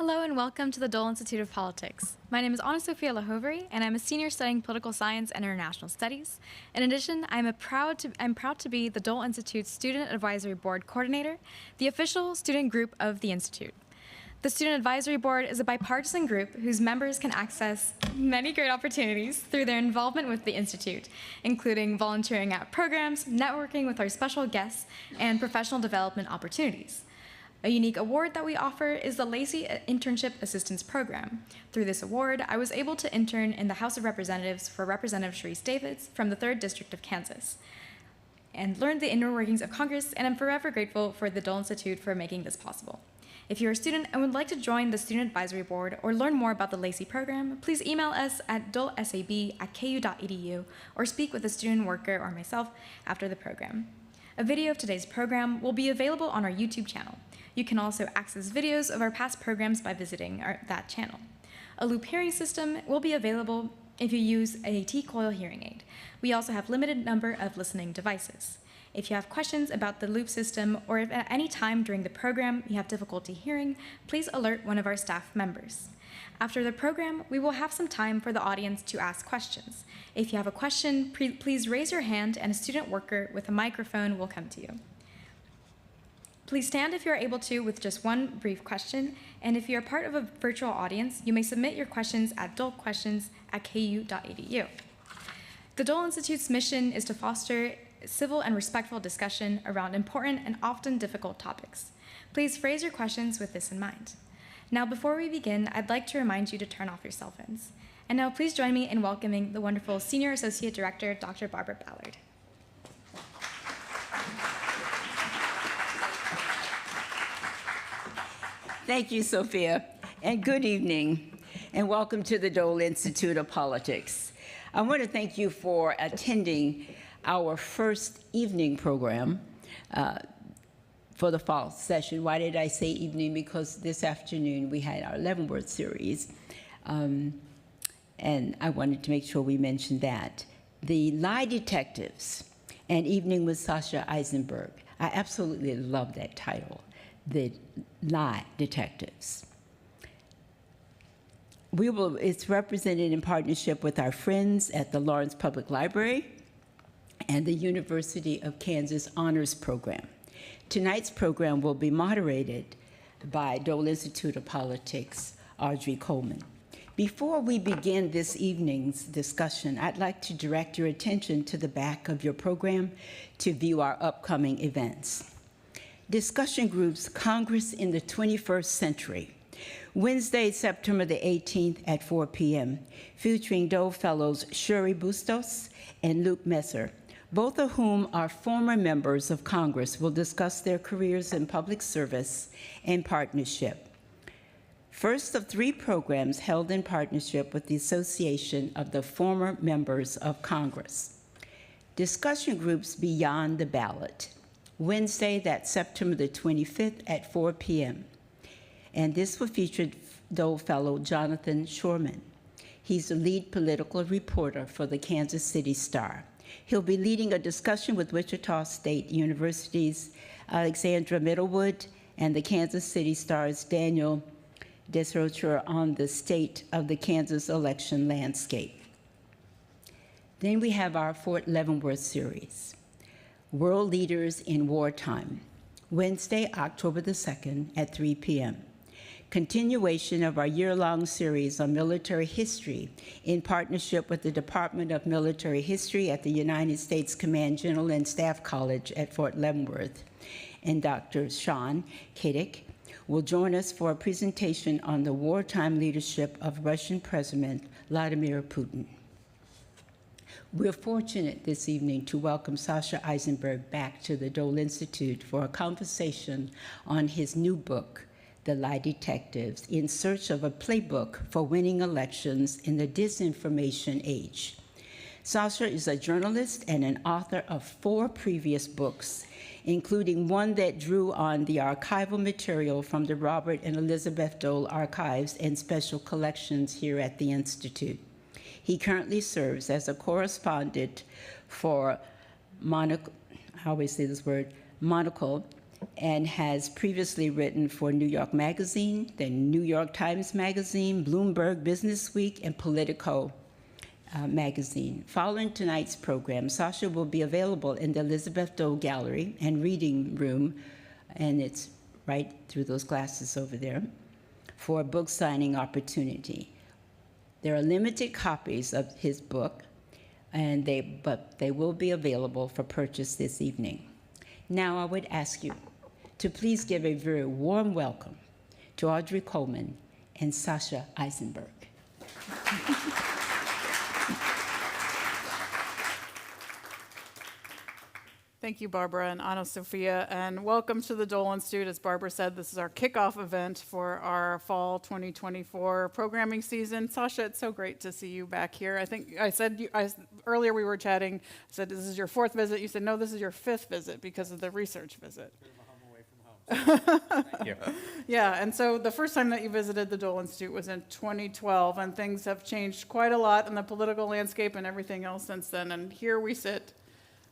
Hello and welcome to the Dole Institute of Politics. My name is Anna Sophia Lahovery, and I'm a senior studying political science and international studies. In addition, I'm proud to be the Dole Institute's Student Advisory Board Coordinator, the official student group of the Institute. The Student Advisory Board is a bipartisan group whose members can access many great opportunities through their involvement with the Institute, including volunteering at programs, networking with our special guests, and professional development opportunities. A unique award that we offer is the Lacey Internship Assistance Program. Through this award, I was able to intern in the House of Representatives for Representative Sharice Davids from the 3rd District of Kansas, and learned the inner workings of Congress, and I'm forever grateful for the Dole Institute for making this possible. If you're a student and would like to join the Student Advisory Board or learn more about the Lacey program, please email us at dolesab@ku.edu or speak with a student worker or myself after the program. A video of today's program will be available on our YouTube channel. You can also access videos of our past programs by visiting that channel. A loop hearing system will be available if you use a T-coil hearing aid. We also have limited number of listening devices. If you have questions about the loop system, or if at any time during the program you have difficulty hearing, please alert one of our staff members. After the program, we will have some time for the audience to ask questions. If you have a question, please raise your hand and a student worker with a microphone will come to you. Please stand if you are able to with just one brief question, and if you are part of a virtual audience, you may submit your questions at dolequestions@ku.edu. The Dole Institute's mission is to foster civil and respectful discussion around important and often difficult topics. Please phrase your questions with this in mind. Now, before we begin, I'd like to remind you to turn off your cell phones. And now please join me in welcoming the wonderful Senior Associate Director, Dr. Barbara Ballard. Thank you, Sophia, and good evening, and welcome to the Dole Institute of Politics. I want to thank you for attending our first evening program for the fall session. Why did I say evening? Because this afternoon we had our 11-word series, and I wanted to make sure we mentioned that. The Lie Detectives, an evening with Sasha Issenberg. I absolutely love that title. The Lie Detectives. It's represented in partnership with our friends at the Lawrence Public Library and the University of Kansas Honors Program. Tonight's program will be moderated by Dole Institute of Politics, Audrey Coleman. Before we begin this evening's discussion, I'd like to direct your attention to the back of your program to view our upcoming events. Discussion groups, Congress in the 21st Century, Wednesday, September the 18th at 4 p.m., featuring Dole Fellows Shuri Bustos and Luke Messer, both of whom are former members of Congress, will discuss their careers in public service and partnership. First of 3 programs held in partnership with the Association of the Former Members of Congress. Discussion groups Beyond the Ballot, Wednesday, that's September the 25th at 4 p.m. And this will feature Dole Fellow Jonathan Shorman. He's the lead political reporter for the Kansas City Star. He'll be leading a discussion with Wichita State University's Alexandra Middlewood and the Kansas City Star's Daniel Desrocher on the state of the Kansas election landscape. Then we have our Fort Leavenworth series, World Leaders in Wartime, Wednesday, October the 2nd at 3 p.m. Continuation of our year-long series on military history in partnership with the Department of Military History at the United States Command General and Staff College at Fort Leavenworth. And Dr. Sean Kadick will join us for a presentation on the wartime leadership of Russian President Vladimir Putin. We're fortunate this evening to welcome Sasha Issenberg back to the Dole Institute for a conversation on his new book, The Lie Detectives, in search of a playbook for winning elections in the disinformation age. Sasha is a journalist and an author of 4 previous books, including one that drew on the archival material from the Robert and Elizabeth Dole archives and special collections here at the Institute. He currently serves as a correspondent for Monocle and has previously written for New York Magazine, the New York Times Magazine, Bloomberg Business Week, and Politico magazine. Following tonight's program, Sasha will be available in the Elizabeth Dole Gallery and Reading Room, and it's right through those glasses over there, for a book signing opportunity. There are limited copies of his book, but they will be available for purchase this evening. Now I would ask you to please give a very warm welcome to Audrey Coleman and Sasha Issenberg. Thank you, Barbara and Anna Sophia, and welcome to the Dole Institute. As Barbara said, this is our kickoff event for our fall 2024 programming season. Sasha, it's so great to see you back here. I think I said earlier we were chatting, I said, this is your fourth visit. You said, no, this is your fifth visit because of the research visit. Thank you. Yeah, and so the first time that you visited the Dole Institute was in 2012, and things have changed quite a lot in the political landscape and everything else since then. And here we sit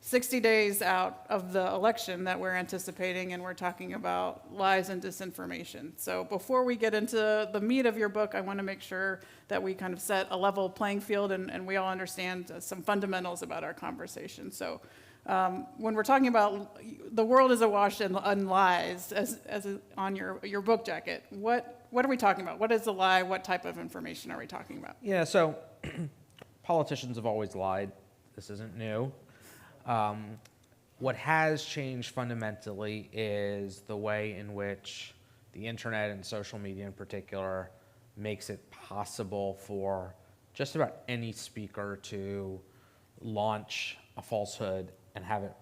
60 days out of the election that we're anticipating, and we're talking about lies and disinformation. So before we get into the meat of your book, I want to make sure that we kind of set a level playing field and we all understand some fundamentals about our conversation. So when we're talking about the world is awash in lies, as on your book jacket, what are we talking about? What is a lie? What type of information are we talking about? Yeah, so politicians have always lied. This isn't new. What has changed fundamentally is the way in which the internet and social media in particular makes it possible for just about any speaker to launch a falsehood and have it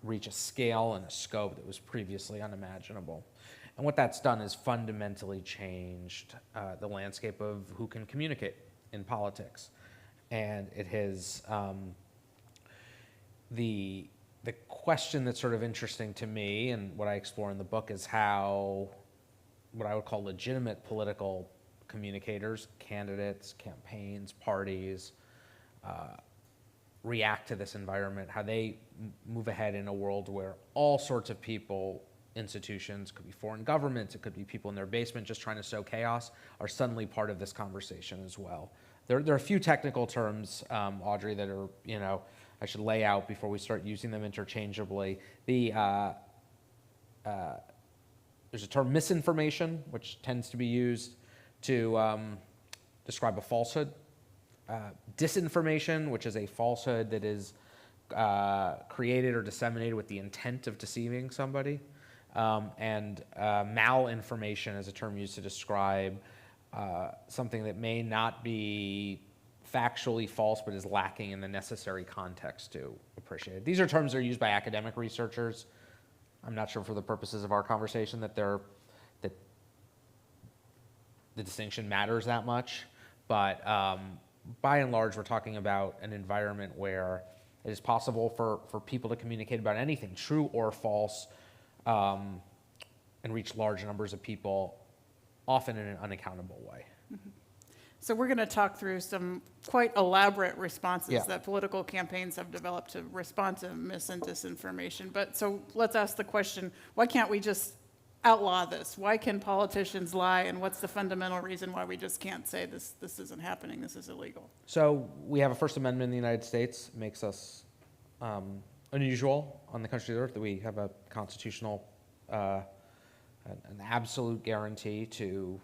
reach a scale and a scope that was previously unimaginable. And what that's done is fundamentally changed the landscape of who can communicate in politics. And it has the question that's sort of interesting to me and what I explore in the book is how what I would call legitimate political communicators, candidates, campaigns, parties, react to this environment, how they move ahead in a world where all sorts of people, institutions, could be foreign governments, it could be people in their basement just trying to sow chaos, are suddenly part of this conversation as well. There are a few technical terms, Audrey, that are, I should lay out before we start using them interchangeably. There's a term misinformation, which tends to be used to describe a falsehood. Disinformation, which is a falsehood that is created or disseminated with the intent of deceiving somebody. And malinformation is a term used to describe something that may not be factually false, but is lacking in the necessary context to appreciate it. These are terms that are used by academic researchers. I'm not sure for the purposes of our conversation that the distinction matters that much, but by and large, we're talking about an environment where it is possible for people to communicate about anything, true or false, and reach large numbers of people, often in an unaccountable way. Mm-hmm. So we're going to talk through some quite elaborate responses that political campaigns have developed to respond to mis and disinformation. But so let's ask the question, why can't we just outlaw this? Why can politicians lie? And what's the fundamental reason why we just can't say this isn't happening, this is illegal? So we have a First Amendment in the United States. It makes us unusual on the country of the earth that we have a constitutional, an absolute guarantee to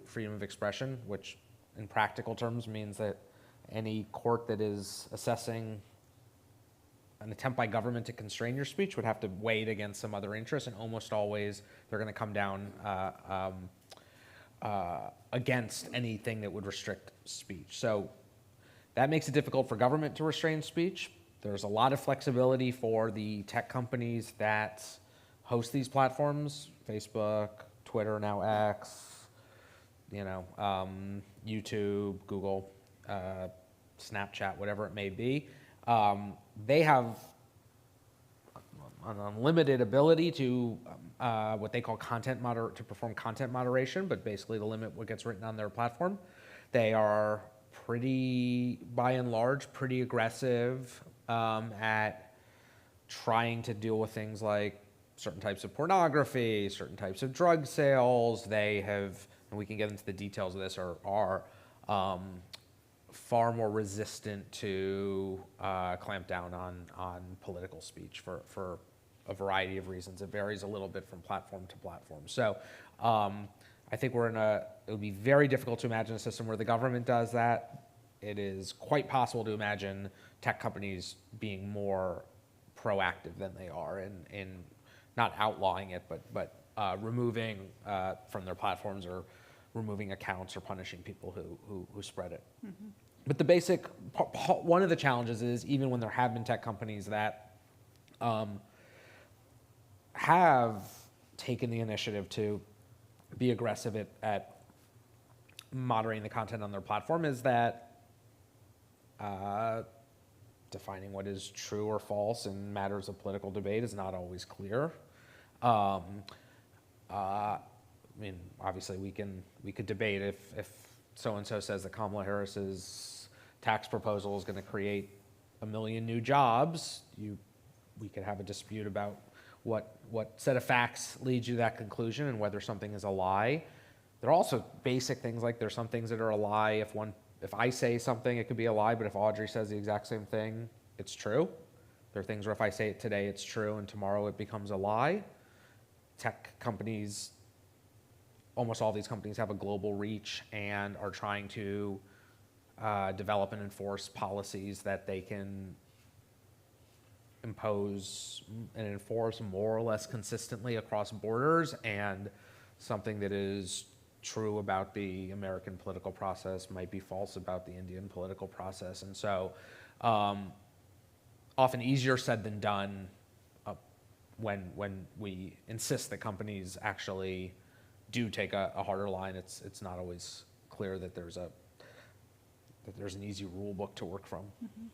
freedom of expression, which in practical terms means that any court that is assessing an attempt by government to constrain your speech would have to weigh it against some other interest, and almost always they're going to come down against anything that would restrict speech. So that makes it difficult for government to restrain speech. There's a lot of flexibility for the tech companies that host these platforms, Facebook, Twitter, now X, YouTube, Google, Snapchat, whatever it may be. They have an unlimited ability to what they call to perform content moderation, but basically to limit what gets written on their platform. They are by and large, pretty aggressive at trying to deal with things like certain types of pornography, certain types of drug sales. They have, and we can get into the details of this, are far more resistant to clamp down on political speech for a variety of reasons. It varies a little bit from platform to platform. So I think it would be very difficult to imagine a system where the government does that. It is quite possible to imagine tech companies being more proactive than they are in not outlawing it, but removing from their platforms or removing accounts or punishing people who spread it. Mm-hmm. But the basic, one of the challenges is even when there have been tech companies that have taken the initiative to be aggressive at moderating the content on their platform, is that defining what is true or false in matters of political debate is not always clear. I mean, obviously we could debate if so-and-so says that Kamala Harris's tax proposal is going to create 1 million new jobs. We could have a dispute about what set of facts leads you to that conclusion and whether something is a lie. There are also basic things like there's some things that are a lie. If I say something, it could be a lie, but if Audrey says the exact same thing, it's true. There are things where if I say it today, it's true, and tomorrow it becomes a lie. Tech companies, almost all these companies have a global reach and are trying to develop and enforce policies that they can impose and enforce more or less consistently across borders, and something that is true about the American political process might be false about the Indian political process. And so often easier said than done when we insist that companies actually do take a harder line. It's not always clear that there's an easy rule book to work from. Mm-hmm.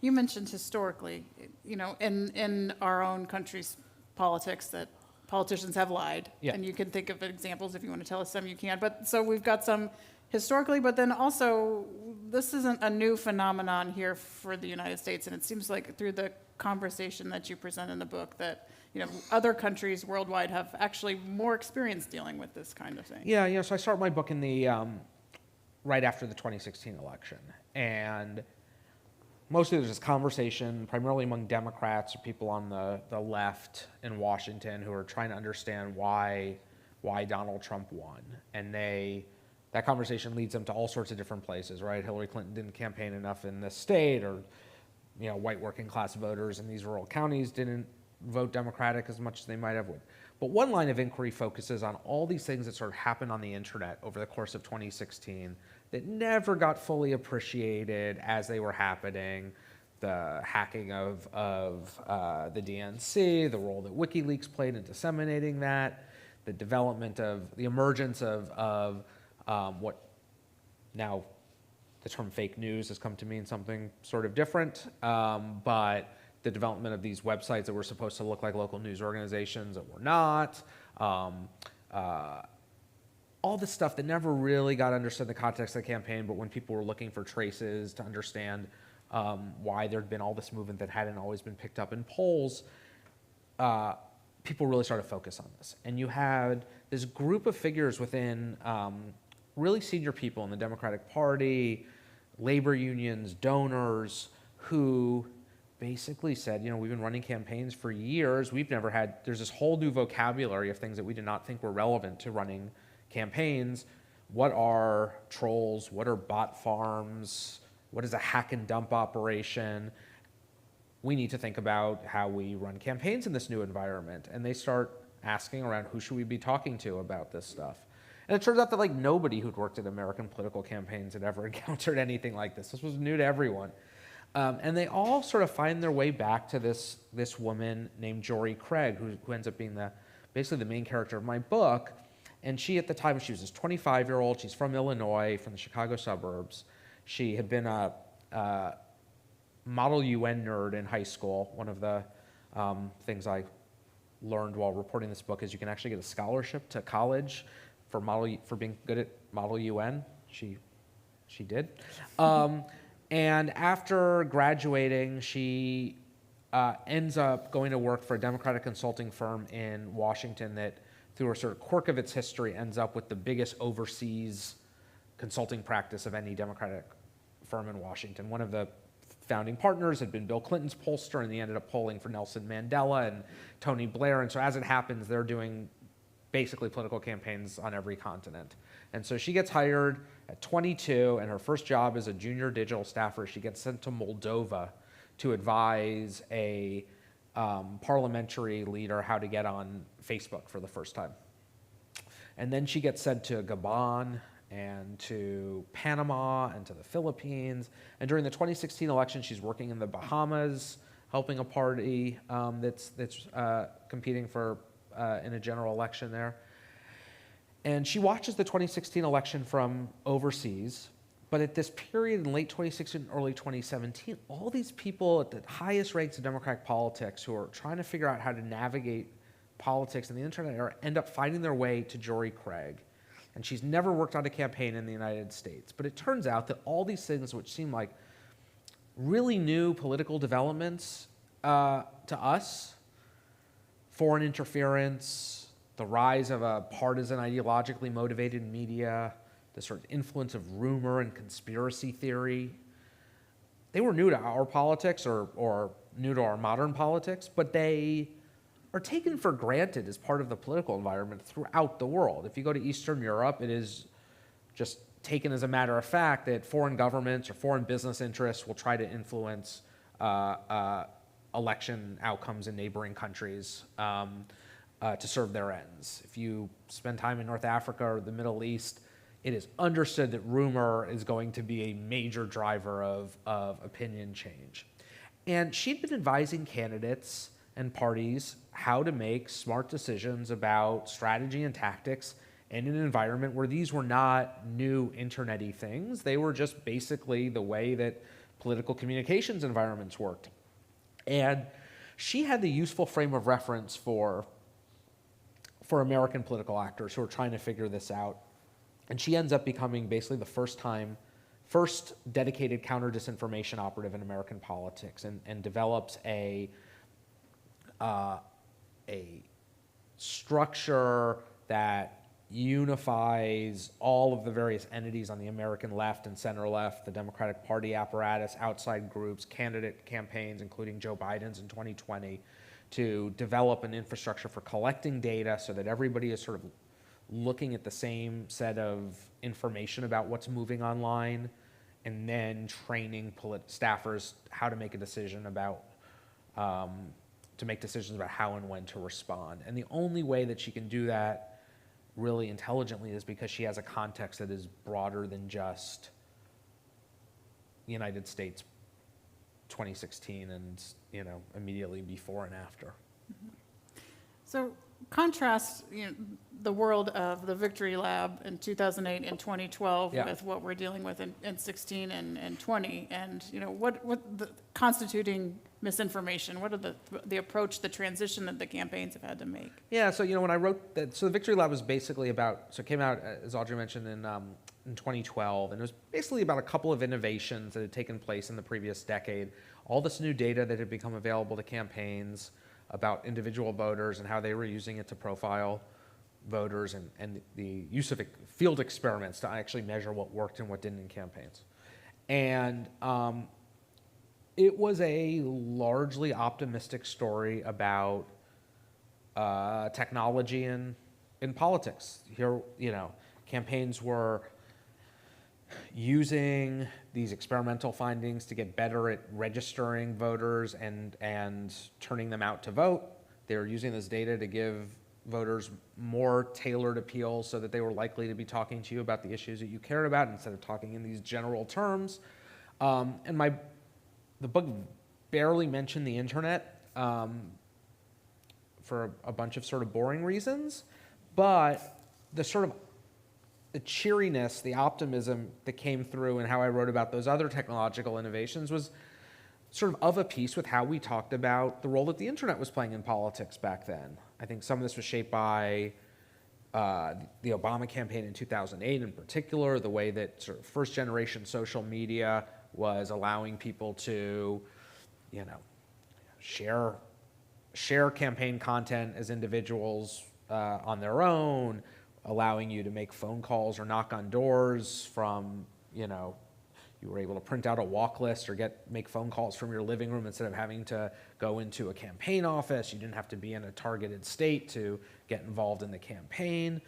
You mentioned historically, in our own country's politics that politicians have lied. Yeah. And you can think of examples if you want to tell us some, you can. But so we've got some historically, but then also this isn't a new phenomenon here for the United States. And it seems like through the conversation that you present in the book that, other countries worldwide have actually more experience dealing with this kind of thing. Yeah. So I start my book in the right after the 2016 election. And mostly there's this conversation, primarily among Democrats or people on the left in Washington who are trying to understand why Donald Trump won. And that conversation leads them to all sorts of different places, right? Hillary Clinton didn't campaign enough in this state, or white working class voters in these rural counties didn't vote Democratic as much as they might have would. But one line of inquiry focuses on all these things that sort of happened on the internet over the course of 2016 that never got fully appreciated as they were happening. The hacking of the DNC, the role that WikiLeaks played in disseminating that, the development of the emergence of what now the term fake news has come to mean something sort of different, but the development of these websites that were supposed to look like local news organizations that were not, all this stuff that never really got understood in the context of the campaign, but when people were looking for traces to understand why there'd been all this movement that hadn't always been picked up in polls, people really started to focus on this. And you had this group of figures within really senior people in the Democratic Party, labor unions, donors, who basically said, we've been running campaigns for years. There's this whole new vocabulary of things that we did not think were relevant to running campaigns. What are trolls? What are bot farms? What is a hack and dump operation? We need to think about how we run campaigns in this new environment. And they start asking around, who should we be talking to about this stuff? And it turns out that nobody who'd worked in American political campaigns had ever encountered anything like this. This was new to everyone. And they all sort of find their way back to this woman named Jory Craig, who ends up being basically the main character of my book. And she, at the time, she was this 25-year-old. She's from Illinois, from the Chicago suburbs. She had been a Model UN nerd in high school. One of the things I learned while reporting this book is you can actually get a scholarship to college for being good at Model UN. She did. And after graduating, she ends up going to work for a Democratic consulting firm in Washington that, through a sort of quirk of its history, ends up with the biggest overseas consulting practice of any Democratic firm in Washington. One of the founding partners had been Bill Clinton's pollster, and he ended up polling for Nelson Mandela and Tony Blair. And so as it happens, they're doing basically political campaigns on every continent. And so she gets hired at 22, and her first job as a junior digital staffer, she gets sent to Moldova to advise a parliamentary leader how to get on Facebook for the first time. And then she gets sent to Gabon and to Panama and to the Philippines. And during the 2016 election, she's working in the Bahamas, helping a party that's competing for in a general election there. And she watches the 2016 election from overseas. But at this period in late 2016, early 2017, all these people at the highest ranks of Democratic politics who are trying to figure out how to navigate politics in the internet era end up finding their way to Jory Craig. And she's never worked on a campaign in the United States. But it turns out that all these things, which seem like really new political developments to us, foreign interference, the rise of a partisan, ideologically motivated media, the sort of influence of rumor and conspiracy theory, they were new to our politics or new to our modern politics, but they are taken for granted as part of the political environment throughout the world. If you go to Eastern Europe, it is just taken as a matter of fact that foreign governments or foreign business interests will try to influence election outcomes in neighboring countries to serve their ends. If you spend time in North Africa or the Middle East, it is understood that rumor is going to be a major driver of opinion change. And she'd been advising candidates and parties how to make smart decisions about strategy and tactics in an environment where these were not new internet-y things. They were just basically the way that political communications environments worked. And she had the useful frame of reference for American political actors who are trying to figure this out. And she ends up becoming basically the first dedicated counter-disinformation operative in American politics, and develops a structure that unifies all of the various entities on the American left and center left, the Democratic Party apparatus, outside groups, candidate campaigns, including Joe Biden's in 2020, to develop an infrastructure for collecting data so that everybody is sort of looking at the same set of information about what's moving online, and then training staffers how to make a decision about decisions about how and when to respond. And the only way that she can do that really intelligently is because she has a context that is broader than just the United States 2016 and immediately before and after. Mm-hmm. So contrast the world of the Victory Lab in 2008 and 2012 with what we're dealing with in 16 and 20, and what the constituting misinformation, what are the approach, the transition that the campaigns have had to make? Yeah, so when I wrote that, so the Victory Lab was basically about, so it came out, as Audrey mentioned, in 2012, and it was basically about a couple of innovations that had taken place in the previous decade, all this new data that had become available to campaigns about individual voters and how they were using it to profile voters, and the use of field experiments to actually measure what worked and what didn't in campaigns. And it was a largely optimistic story about technology in politics. Here, campaigns were using these experimental findings to get better at registering voters and turning them out to vote. They were using this data to give voters more tailored appeals so that they were likely to be talking to you about the issues that you cared about instead of talking in these general terms. And the book barely mentioned the internet for a bunch of sort of boring reasons, but the cheeriness, the optimism that came through and how I wrote about those other technological innovations was sort of a piece with how we talked about the role that the internet was playing in politics back then. I think some of this was shaped by the Obama campaign in 2008 in particular, the way that sort of first generation social media was allowing people to, share campaign content as individuals on their own, allowing you to make phone calls or knock on doors from, you were able to print out a walk list or make phone calls from your living room instead of having to go into a campaign office. You didn't have to be in a targeted state to get involved in the campaign.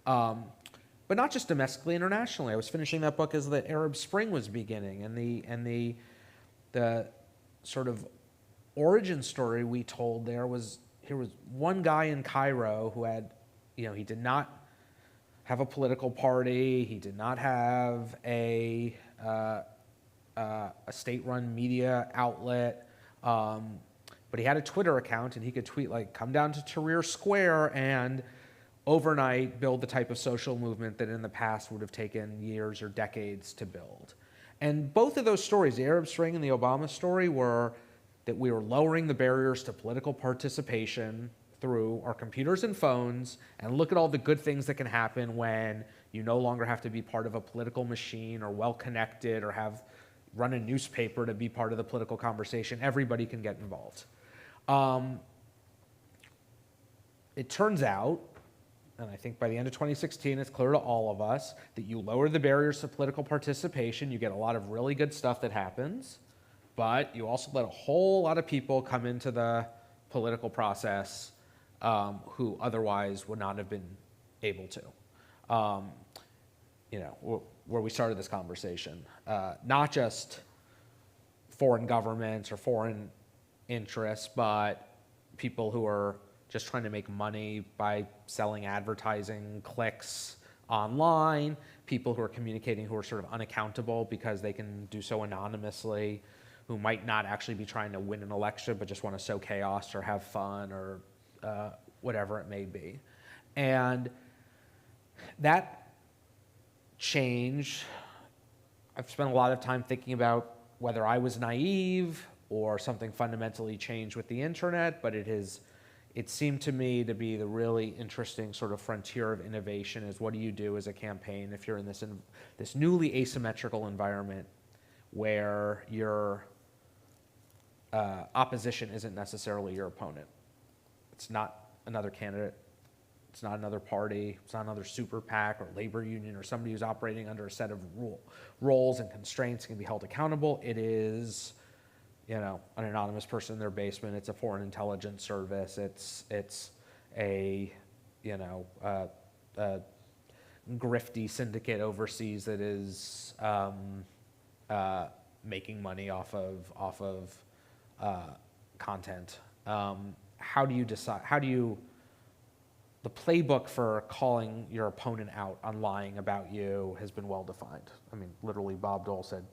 But not just domestically, internationally. I was finishing that book as the Arab Spring was beginning, and the sort of origin story we told there was one guy in Cairo who had, he did not have a political party, he did not have a state-run media outlet, but he had a Twitter account, and he could tweet like, "Come down to Tahrir Square," and overnight build the type of social movement that in the past would have taken years or decades to build. And both of those stories, the Arab Spring and the Obama story, were that we were lowering the barriers to political participation through our computers and phones, and look at all the good things that can happen when you no longer have to be part of a political machine or well-connected or run a newspaper to be part of the political conversation. Everybody can get involved. It turns out, and I think by the end of 2016, it's clear to all of us that you lower the barriers to political participation, you get a lot of really good stuff that happens, but you also let a whole lot of people come into the political process who otherwise would not have been able to. Where we started this conversation, not just foreign governments or foreign interests, but people who are just trying to make money by selling advertising clicks online, people who are communicating who are sort of unaccountable because they can do so anonymously, who might not actually be trying to win an election but just want to sow chaos or have fun or whatever it may be. And that change, I've spent a lot of time thinking about whether I was naive or something fundamentally changed with the internet, but it seemed to me to be the really interesting sort of frontier of innovation is what do you do as a campaign if you're in this newly asymmetrical environment where your opposition isn't necessarily your opponent. It's not another candidate. It's not another party. It's not another super PAC or labor union or somebody who's operating under a set of roles and constraints can be held accountable. It is an anonymous person in their basement. It's a foreign intelligence service. It's a grifty syndicate overseas that is making money off of content. How do you decide? The playbook for calling your opponent out on lying about you has been well defined. I mean, literally, Bob Dole said,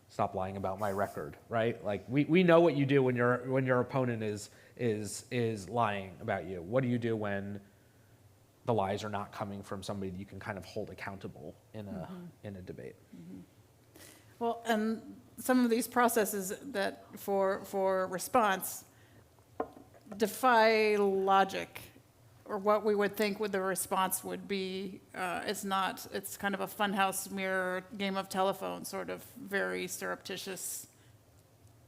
stop lying about my record, right? Like we know what you do when your opponent is lying about you. What do you do when the lies are not coming from somebody that you can kind of hold accountable in a debate? Mm-hmm. Well, and some of these processes that for response defy logic, or what we would think the response would be. It's kind of a funhouse mirror game of telephone, sort of very surreptitious,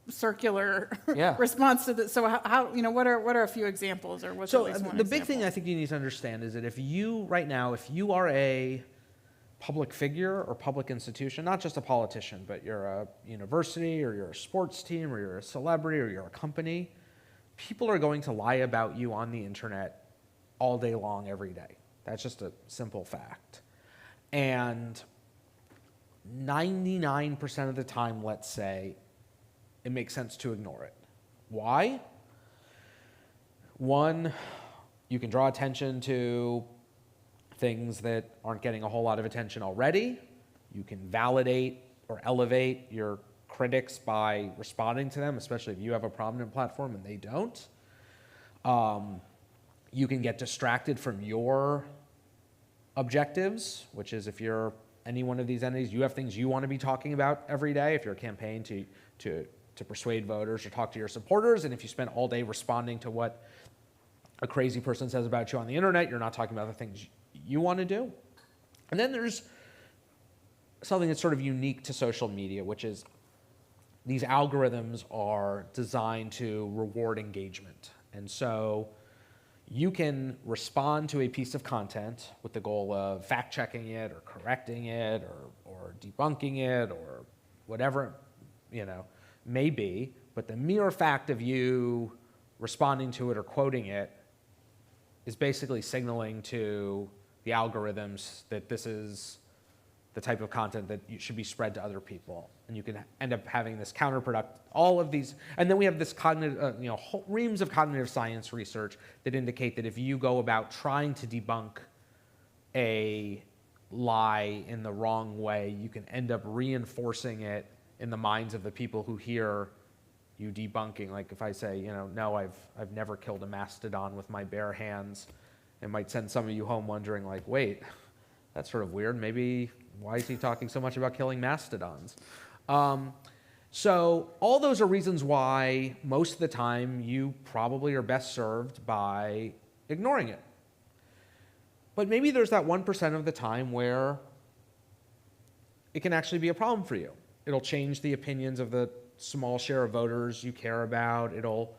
circular response to this. So how what are a few examples, or what's at least one the example? big thing I think you need to understand is that if you are a public figure or public institution, not just a politician, but you're a university or you're a sports team or you're a celebrity or you're a company, people are going to lie about you on the internet all day long, every day. That's just a simple fact. And 99% of the time, let's say, it makes sense to ignore it. Why? One, you can draw attention to things that aren't getting a whole lot of attention already. You can validate or elevate your critics by responding to them, especially if you have a prominent platform and they don't. You can get distracted from your objectives, which is if you're any one of these entities, you have things you want to be talking about every day. If you're a campaign to persuade voters or talk to your supporters, and if you spend all day responding to what a crazy person says about you on the internet, you're not talking about the things you want to do. And then there's something that's sort of unique to social media, which is these algorithms are designed to reward engagement. And so you can respond to a piece of content with the goal of fact-checking it or correcting it or debunking it or whatever may be, but the mere fact of you responding to it or quoting it is basically signaling to the algorithms that this is the type of content that should be spread to other people. And you can end up having this counterproductive, all of these, and then we have this cognitive, reams of cognitive science research that indicate that if you go about trying to debunk a lie in the wrong way, you can end up reinforcing it in the minds of the people who hear you debunking. Like if I say, no, I've never killed a mastodon with my bare hands, it might send some of you home wondering, like, wait, that's sort of weird. Maybe, why is he talking so much about killing mastodons? So all those are reasons why most of the time you probably are best served by ignoring it. But maybe there's that 1% of the time where it can actually be a problem for you. It'll change the opinions of the small share of voters you care about. It'll,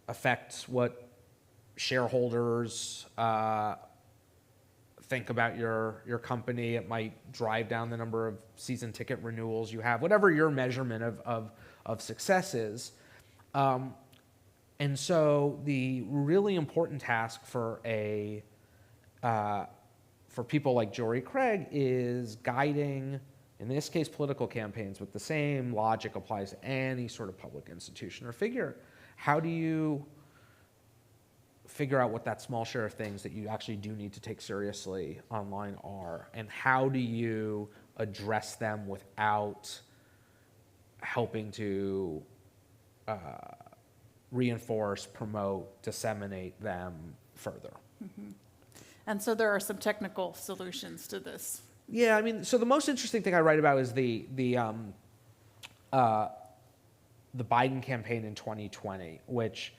affect what shareholders think about your company. It might drive down the number of season ticket renewals you have, whatever your measurement of success is. And so the really important task for people like Jory Craig is guiding, in this case, political campaigns, but the same logic applies to any sort of public institution or figure. How do you figure out what that small share of things that you actually do need to take seriously online are, and how do you address them without helping to reinforce, promote, disseminate them further? Mm-hmm. And so there are some technical solutions to this. Yeah, so the most interesting thing I write about is the Biden campaign in 2020, which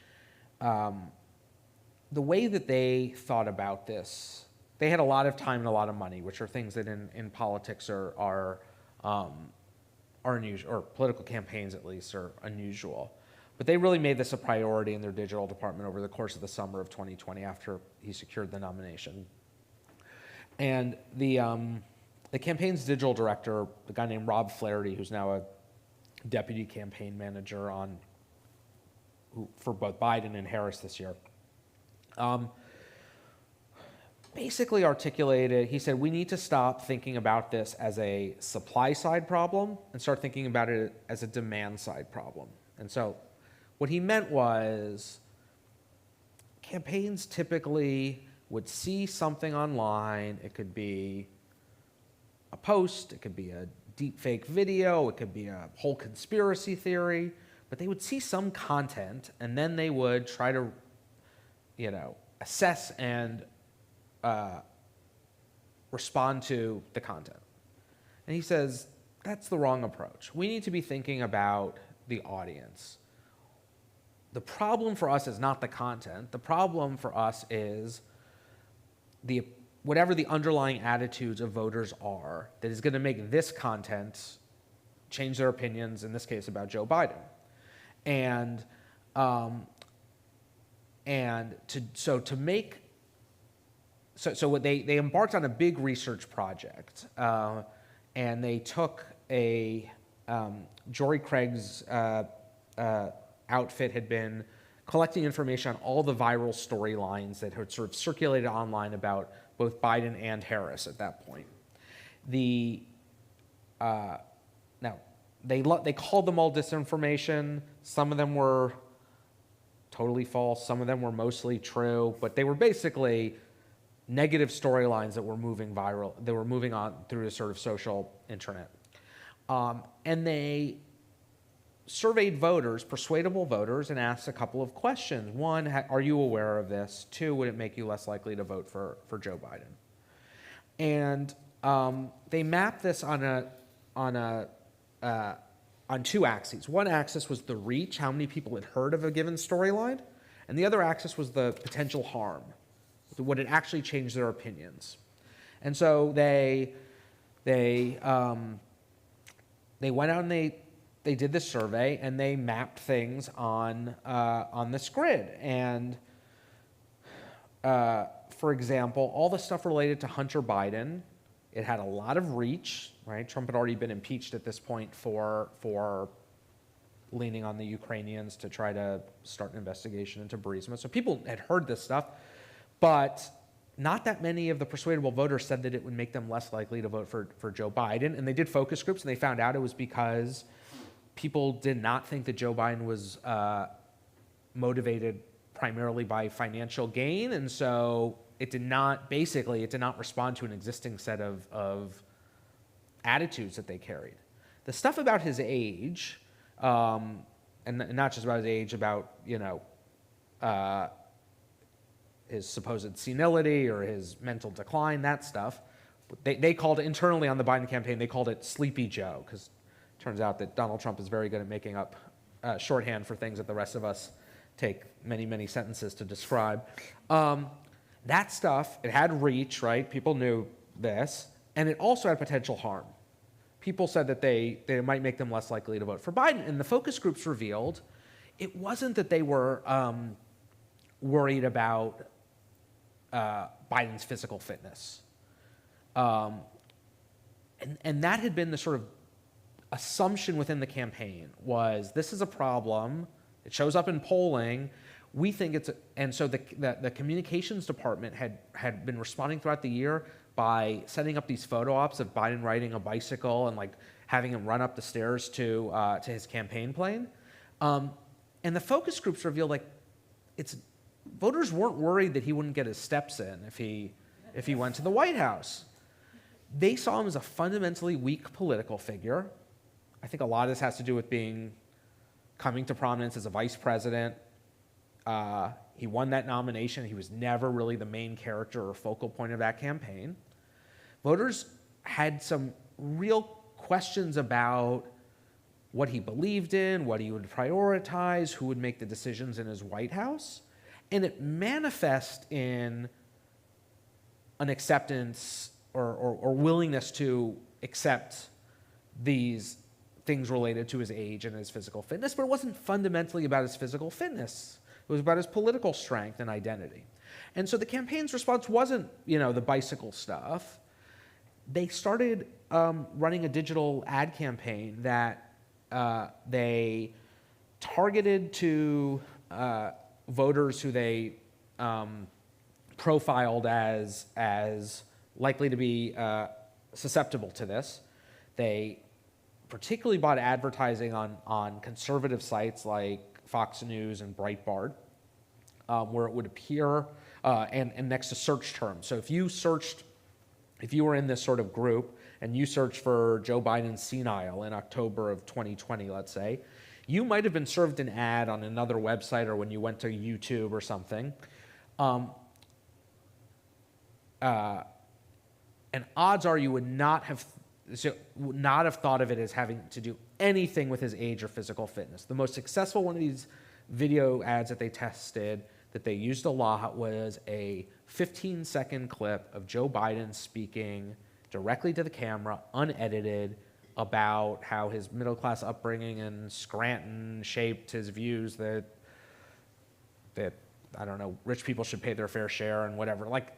the way that they thought about this, they had a lot of time and a lot of money, which are things that in politics are unusual, or political campaigns at least are unusual. But they really made this a priority in their digital department over the course of the summer of 2020 after he secured the nomination. And the campaign's digital director, a guy named Rob Flaherty, who's now a deputy campaign manager for both Biden and Harris this year, basically articulated, he said, we need to stop thinking about this as a supply side problem and start thinking about it as a demand side problem. And so what he meant was campaigns typically would see something online. It could be a post, it could be a deep fake video, it could be a whole conspiracy theory, but they would see some content and then they would try to, assess and respond to the content. And he says, that's the wrong approach. We need to be thinking about the audience. The problem for us is not the content. The problem for us is whatever the underlying attitudes of voters are that is going to make this content change their opinions, in this case about Joe Biden. So what they embarked on a big research project, and they took Jory Craig's outfit had been collecting information on all the viral storylines that had sort of circulated online about both Biden and Harris at that point. Now, they called them all disinformation. Some of them were totally false. Some of them were mostly true, but they were basically negative storylines that were moving viral. They were moving on through the sort of social internet. And they surveyed voters, persuadable voters, and asked a couple of questions. One, are you aware of this? Two, would it make you less likely to vote for Joe Biden? And they mapped this on two axes. One axis was the reach, how many people had heard of a given storyline, and the other axis was the potential harm. Would it actually change their opinions? And so they they went out and they did this survey and they mapped things on this grid. And for example, all the stuff related to Hunter Biden, it had a lot of reach, right? Trump had already been impeached at this point for leaning on the Ukrainians to try to start an investigation into Burisma. So people had heard this stuff, but not that many of the persuadable voters said that it would make them less likely to vote for Joe Biden. And they did focus groups, and they found out it was because people did not think that Joe Biden was motivated primarily by financial gain. And so it did not respond to an existing set of attitudes that they carried. The stuff about his age, and not just about his age, about, his supposed senility or his mental decline, that stuff, they called it, internally on the Biden campaign, they called it Sleepy Joe, because it turns out that Donald Trump is very good at making up shorthand for things that the rest of us take many, many sentences to describe. That stuff, it had reach, right? People knew this, and it also had potential harm. People said that they might make them less likely to vote for Biden, and the focus groups revealed it wasn't that they were worried about Biden's physical fitness. And that had been the sort of assumption within the campaign, was this is a problem, it shows up in polling, we think it's, and so the communications department had been responding throughout the year by setting up these photo ops of Biden riding a bicycle and like having him run up the stairs to his campaign plane. And the focus groups revealed voters weren't worried that he wouldn't get his steps in if he went to the White House. They saw him as a fundamentally weak political figure. I think a lot of this has to do with coming to prominence as a vice president. He won that nomination. He was never really the main character or focal point of that campaign. Voters had some real questions about what he believed in, what he would prioritize, who would make the decisions in his White House. And it manifests in an acceptance or willingness to accept these things related to his age and his physical fitness, but it wasn't fundamentally about his physical fitness. It was about his political strength and identity. And so the campaign's response wasn't, the bicycle stuff. They started running a digital ad campaign that they targeted to voters who they profiled as likely to be susceptible to this. They particularly bought advertising on conservative sites like Fox News and Breitbart, where it would appear and next to search terms. So if you were in this sort of group and you searched for Joe Biden senile in October of 2020, let's say, you might have been served an ad on another website or when you went to YouTube or something. And odds are you would not have thought of it as having to do anything with his age or physical fitness. The most successful one of these video ads that they tested that they used a lot was a 15-second clip of Joe Biden speaking directly to the camera, unedited, about how his middle-class upbringing in Scranton shaped his views that I don't know, rich people should pay their fair share and whatever. Like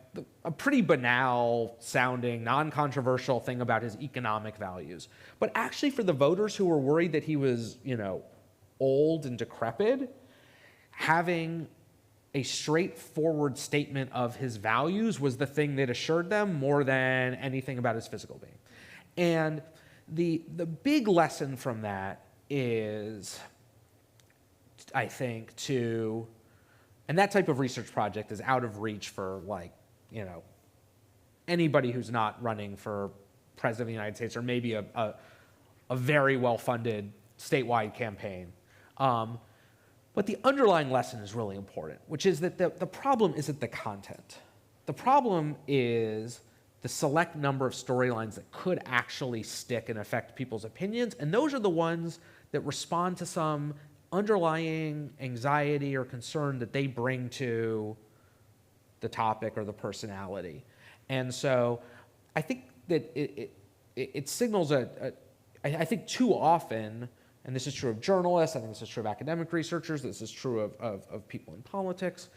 a pretty banal sounding, non-controversial thing about his economic values. But actually for the voters who were worried that he was, old and decrepit, having a straightforward statement of his values was the thing that assured them more than anything about his physical being. And the big lesson from that is, I think, and that type of research project is out of reach for anybody who's not running for president of the United States or maybe a very well-funded statewide campaign. But the underlying lesson is really important, which is that the problem isn't the content. The problem is the select number of storylines that could actually stick and affect people's opinions, and those are the ones that respond to some underlying anxiety or concern that they bring to the topic or the personality. And so I think that it signals I think too often, and this is true of journalists, I think this is true of academic researchers, this is true of people in politics,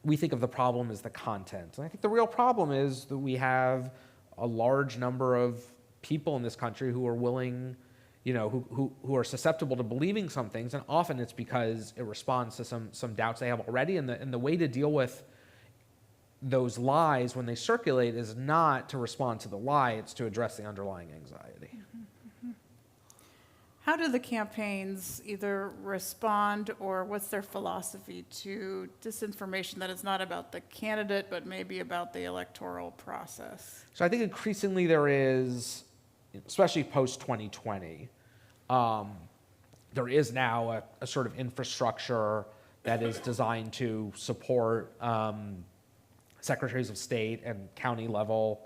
we think of the problem as the content. And I think the real problem is that we have a large number of people in this country who are willing, who are susceptible to believing some things, and often it's because it responds to some doubts they have already, and the way to deal with those lies when they circulate is not to respond to the lie, it's to address the underlying anxiety. How do the campaigns either respond, or what's their philosophy to disinformation that is not about the candidate but maybe about the electoral process? So I think increasingly there is, especially post-2020, there is now a sort of infrastructure that is designed to support secretaries of state and county level.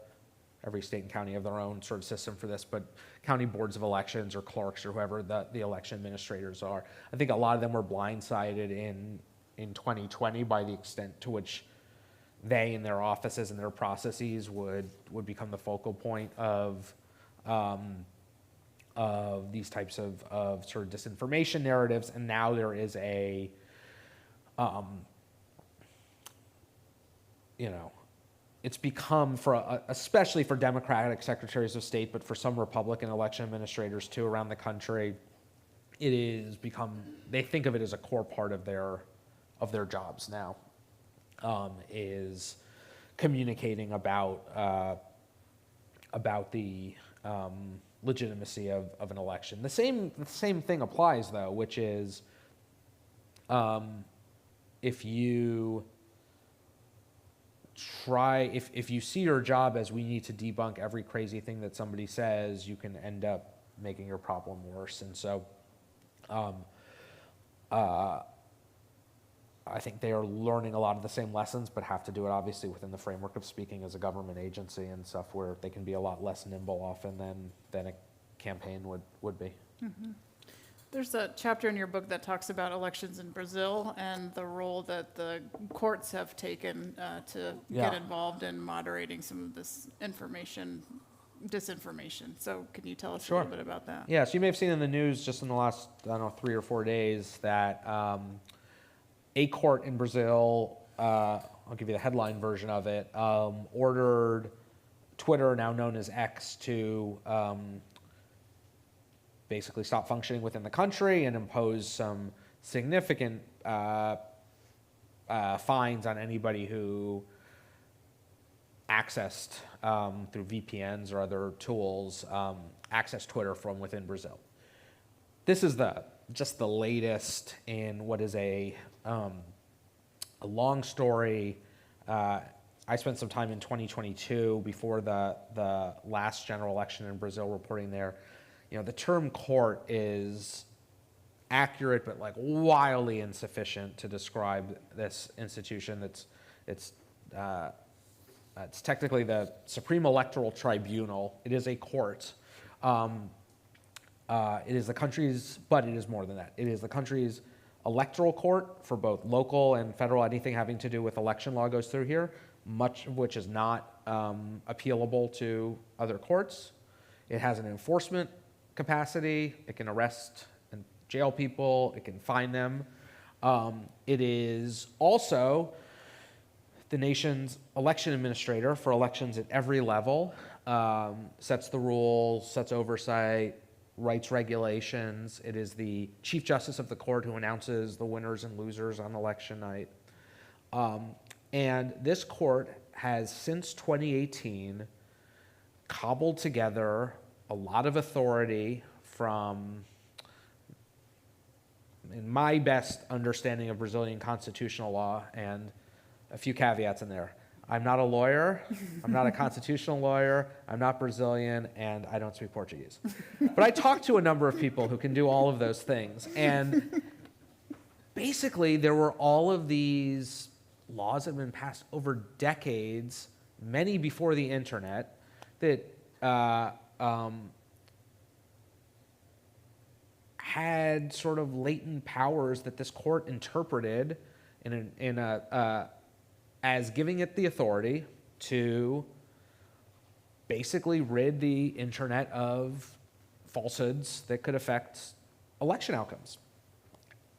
Every state and county have their own sort of system for this, but county boards of elections or clerks or whoever the election administrators are. I think a lot of them were blindsided in 2020 by the extent to which they and their offices and their processes would become the focal point of these types of sort of disinformation narratives. And now there is it's become, especially for Democratic secretaries of state, but for some Republican election administrators too around the country, it is become, they think of it as a core part of their jobs now, is communicating about the legitimacy of an election. The same thing applies though, which is if you if you see your job as we need to debunk every crazy thing that somebody says, you can end up making your problem worse. And so I think they are learning a lot of the same lessons, but have to do it obviously within the framework of speaking as a government agency and stuff, where they can be a lot less nimble often than a campaign would be. Mm-hmm. There's a chapter in your book that talks about elections in Brazil and the role that the courts have taken to get involved in moderating some of this disinformation. So can you tell us a little bit about that? Yeah, so you may have seen in the news just in the last, 3 or 4 days that a court in Brazil, I'll give you the headline version of it, ordered Twitter, now known as X, to basically stop functioning within the country and impose some significant fines on anybody who accessed, through VPNs or other tools, accessed Twitter from within Brazil. This is just the latest in what is a long story. I spent some time in 2022 before the last general election in Brazil reporting there. The term court is accurate, but like wildly insufficient to describe this institution. It's technically the Supreme Electoral Tribunal. It is a court. It is the country's, but it is more than that. It is the country's electoral court for both local and federal. Anything having to do with election law goes through here, much of which is not appealable to other courts. It has an enforcement capacity. It can arrest and jail people. It can fine them. It is also the nation's election administrator for elections at every level, sets the rules, sets oversight, writes regulations. It is the Chief Justice of the court who announces the winners and losers on election night. And this court has, since 2018, cobbled together a lot of authority from, in my best understanding of Brazilian constitutional law, and a few caveats in there. I'm not a lawyer, I'm not a constitutional lawyer, I'm not Brazilian, and I don't speak Portuguese. But I talked to a number of people who can do all of those things. And basically, there were all of these laws that have been passed over decades, many before the internet, that had sort of latent powers that this court interpreted as giving it the authority to basically rid the internet of falsehoods that could affect election outcomes.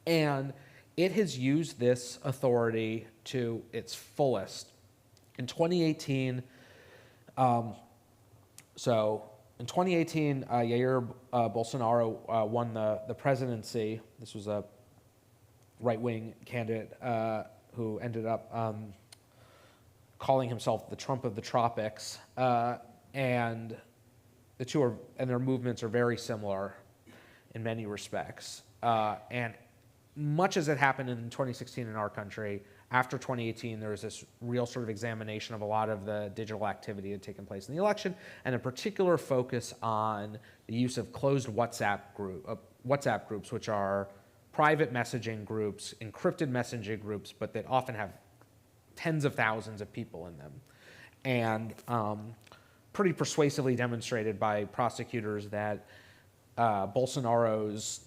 And it has used this authority to its fullest. In 2018, Jair Bolsonaro won the presidency. This was a right-wing candidate who ended up calling himself the Trump of the tropics, and the two and their movements are very similar in many respects. And much as it happened in 2016 in our country, after 2018, there was this real sort of examination of a lot of the digital activity that had taken place in the election, and a particular focus on the use of closed WhatsApp groups, which are private messaging groups, encrypted messaging groups, but that often have tens of thousands of people in them. And pretty persuasively demonstrated by prosecutors that Bolsonaro's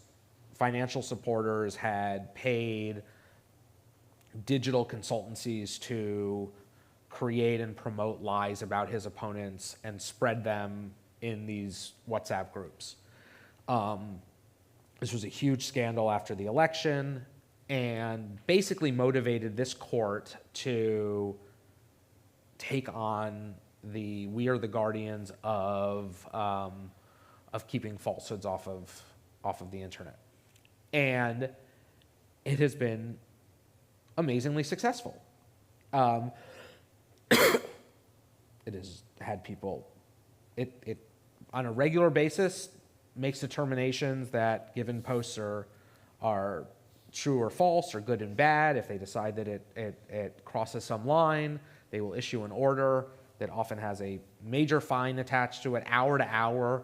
financial supporters had paid digital consultancies to create and promote lies about his opponents and spread them in these WhatsApp groups. This was a huge scandal after the election and basically motivated this court to take on the "we are the guardians of keeping falsehoods off of the internet," and it has been amazingly successful. It has had people. It on a regular basis makes determinations that given posts are true or false, or good and bad. If they decide that it crosses some line, they will issue an order that often has a major fine attached to it, hour to hour.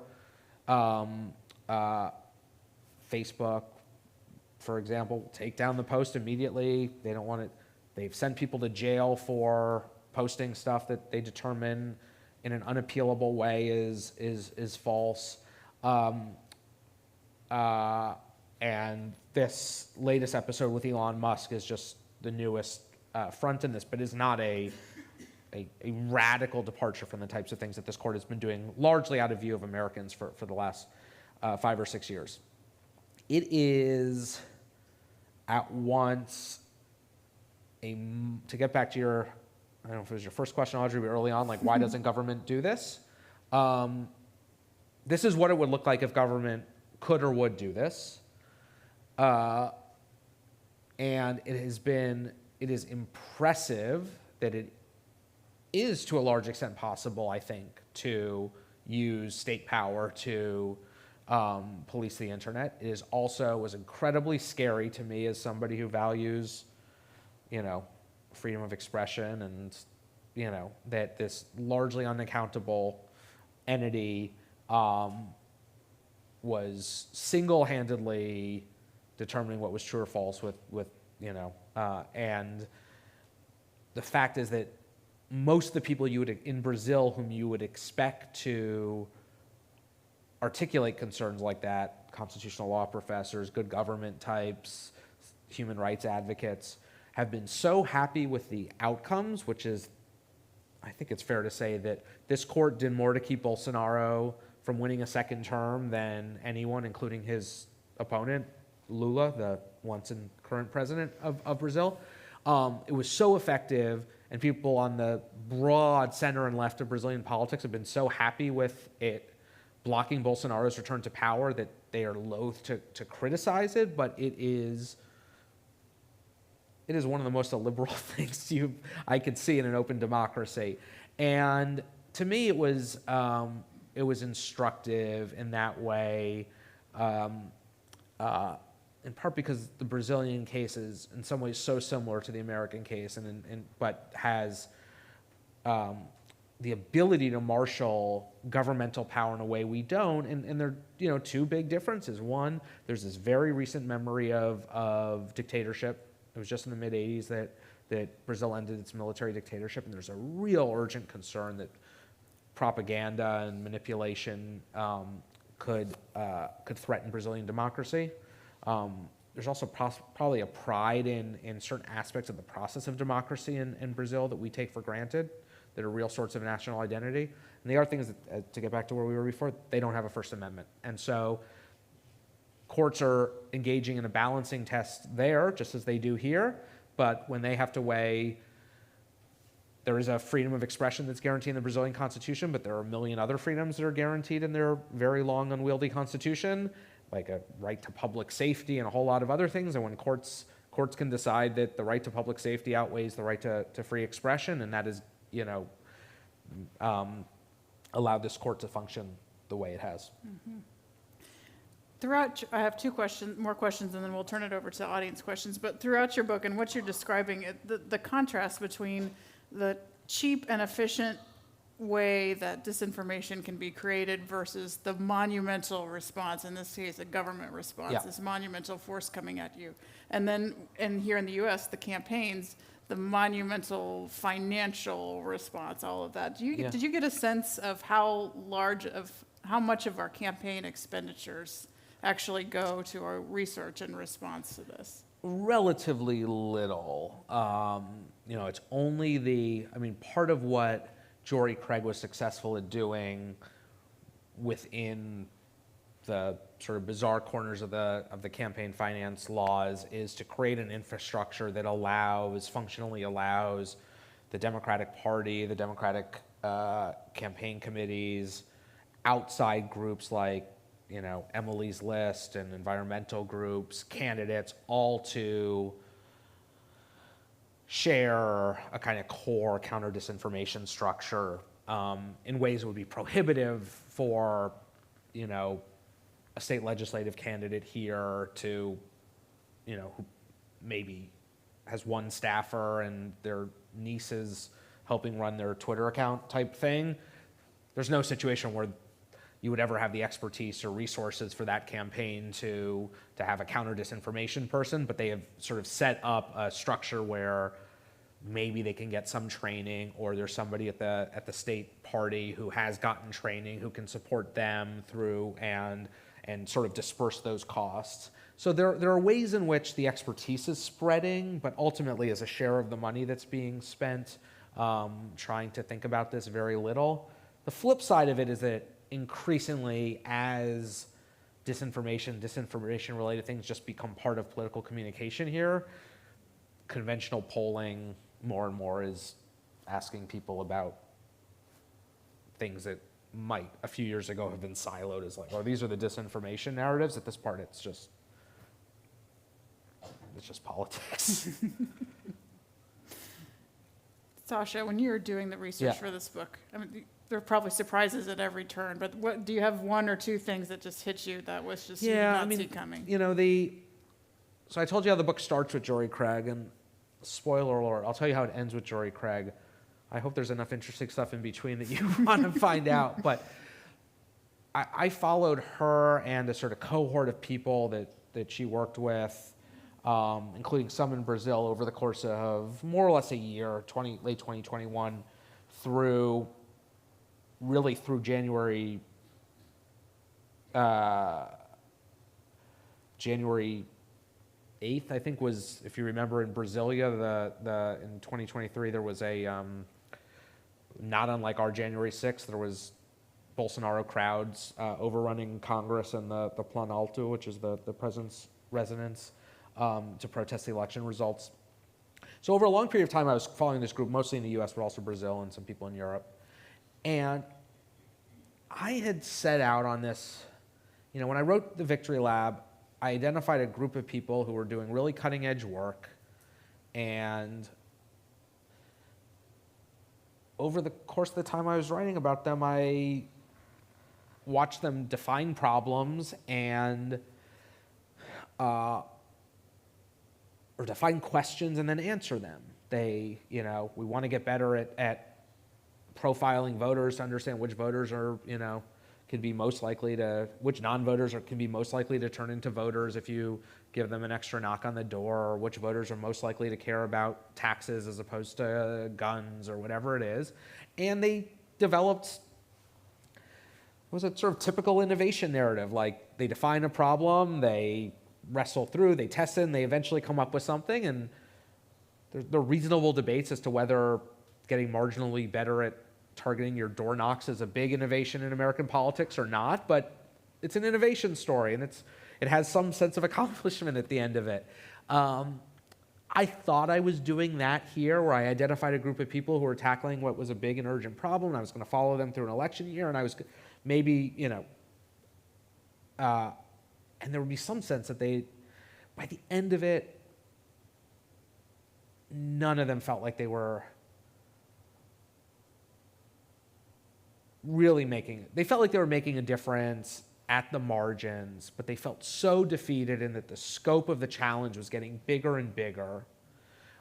Facebook, for example, will take down the post immediately. They don't want it. They've sent people to jail for posting stuff that they determine in an unappealable way is false. And this latest episode with Elon Musk is just the newest front in this, but is not a radical departure from the types of things that this court has been doing largely out of view of Americans for the last 5 or 6 years. It is at once to get back to your, I don't know if it was your first question, Audrey, but early on, like, why doesn't government do this? This is what it would look like if government could or would do this. And it is impressive that it is to a large extent possible, I think, to use state power to police the internet. It is also was incredibly scary to me as somebody who values, freedom of expression and, that this largely unaccountable entity was single-handedly determining what was true or false and the fact is that most of the people in Brazil whom you would expect to articulate concerns like that, constitutional law professors, good government types, human rights advocates, have been so happy with the outcomes, which is, I think it's fair to say that this court did more to keep Bolsonaro from winning a second term than anyone, including his opponent, Lula, the once and current president of Brazil. It was so effective, and people on the broad center and left of Brazilian politics have been so happy with it blocking Bolsonaro's return to power that they are loath to criticize it, but it is one of the most illiberal things I could see in an open democracy. And to me, it was instructive in that way, in part because the Brazilian case is in some ways so similar to the American case, but has the ability to marshal governmental power in a way we don't. And there are two big differences. One, there's this very recent memory of dictatorship. It was just in the mid-'80s that Brazil ended its military dictatorship, and there's a real urgent concern that propaganda and manipulation could threaten Brazilian democracy. There's also probably a pride in certain aspects of the process of democracy in Brazil that we take for granted. that are real sorts of national identity. And the other thing is that, to get back to where we were before, they don't have a First Amendment. And so courts are engaging in a balancing test there, just as they do here. But when they have to weigh, there is a freedom of expression that's guaranteed in the Brazilian Constitution, but there are a million other freedoms that are guaranteed in their very long, unwieldy Constitution, like a right to public safety and a whole lot of other things. And when courts can decide that the right to public safety outweighs the right to free expression, and that is, allowed this court to function the way it has. Mm-hmm. I have more questions, and then we'll turn it over to audience questions. But throughout your book and what you're describing, the contrast between the cheap and efficient way that disinformation can be created versus the monumental response, in this case, a government response, this monumental force coming at you. And then, and here in the US, the campaigns, the monumental financial response, all of that. Did you get a sense of how much of our campaign expenditures actually go to our research and response to this? Relatively little. It's only part of what Jory Craig was successful at doing within the sort of bizarre corners of the campaign finance laws is to create an infrastructure that functionally allows the Democratic Party, the Democratic campaign committees, outside groups like Emily's List and environmental groups, candidates, all to share a kind of core counter-disinformation structure in ways that would be prohibitive for, a state legislative candidate here to, who maybe has one staffer and their niece is helping run their Twitter account type thing. There's no situation where you would ever have the expertise or resources for that campaign to have a counter-disinformation person, but they have sort of set up a structure where maybe they can get some training, or there's somebody at the state party who has gotten training who can support them through and sort of disperse those costs. So there are ways in which the expertise is spreading, but ultimately as a share of the money that's being spent, trying to think about this very little. The flip side of it is that increasingly, as disinformation-related things just become part of political communication here, conventional polling more and more is asking people about things that might, a few years ago, have been siloed as like, oh, these are the disinformation narratives. At this part, it's just politics. Sasha, when you were doing the research for this book, there are probably surprises at every turn, but do you have one or two things that just hit you that was just you did not see coming? So I told you how the book starts with Jory Craig, and spoiler alert, I'll tell you how it ends with Jory Craig. I hope there's enough interesting stuff in between that you want to find out. But I followed her and a sort of cohort of people that she worked with, including some in Brazil, over the course of more or less a year, late 2021, through January 8th, I think, was, if you remember, in Brasilia, in 2023, there was a, not unlike our January 6th, there was Bolsonaro crowds overrunning Congress and the Planalto, which is the president's residence, to protest the election results. So over a long period of time, I was following this group, mostly in the US, but also Brazil and some people in Europe. And I had set out on this, when I wrote the Victory Lab, I identified a group of people who were doing really cutting edge work, and over the course of the time I was writing about them, I watched them define problems and or define questions and then answer them. We want to get better at profiling voters to understand which voters are, can be most likely to, which non-voters can be most likely to turn into voters if you give them an extra knock on the door, or which voters are most likely to care about taxes as opposed to guns or whatever it is. And they developed, it was a sort of typical innovation narrative. Like, they define a problem, they wrestle through, they test it, and they eventually come up with something. And there are reasonable debates as to whether getting marginally better at targeting your door knocks is a big innovation in American politics or not, but it's an innovation story, and it has some sense of accomplishment at the end of it. I thought I was doing that here, where I identified a group of people who were tackling what was a big and urgent problem, and I was going to follow them through an election year, and I was maybe, and there would be some sense that by the end of it, none of them felt like they were really they felt like they were making a difference at the margins, but they felt so defeated in that the scope of the challenge was getting bigger and bigger.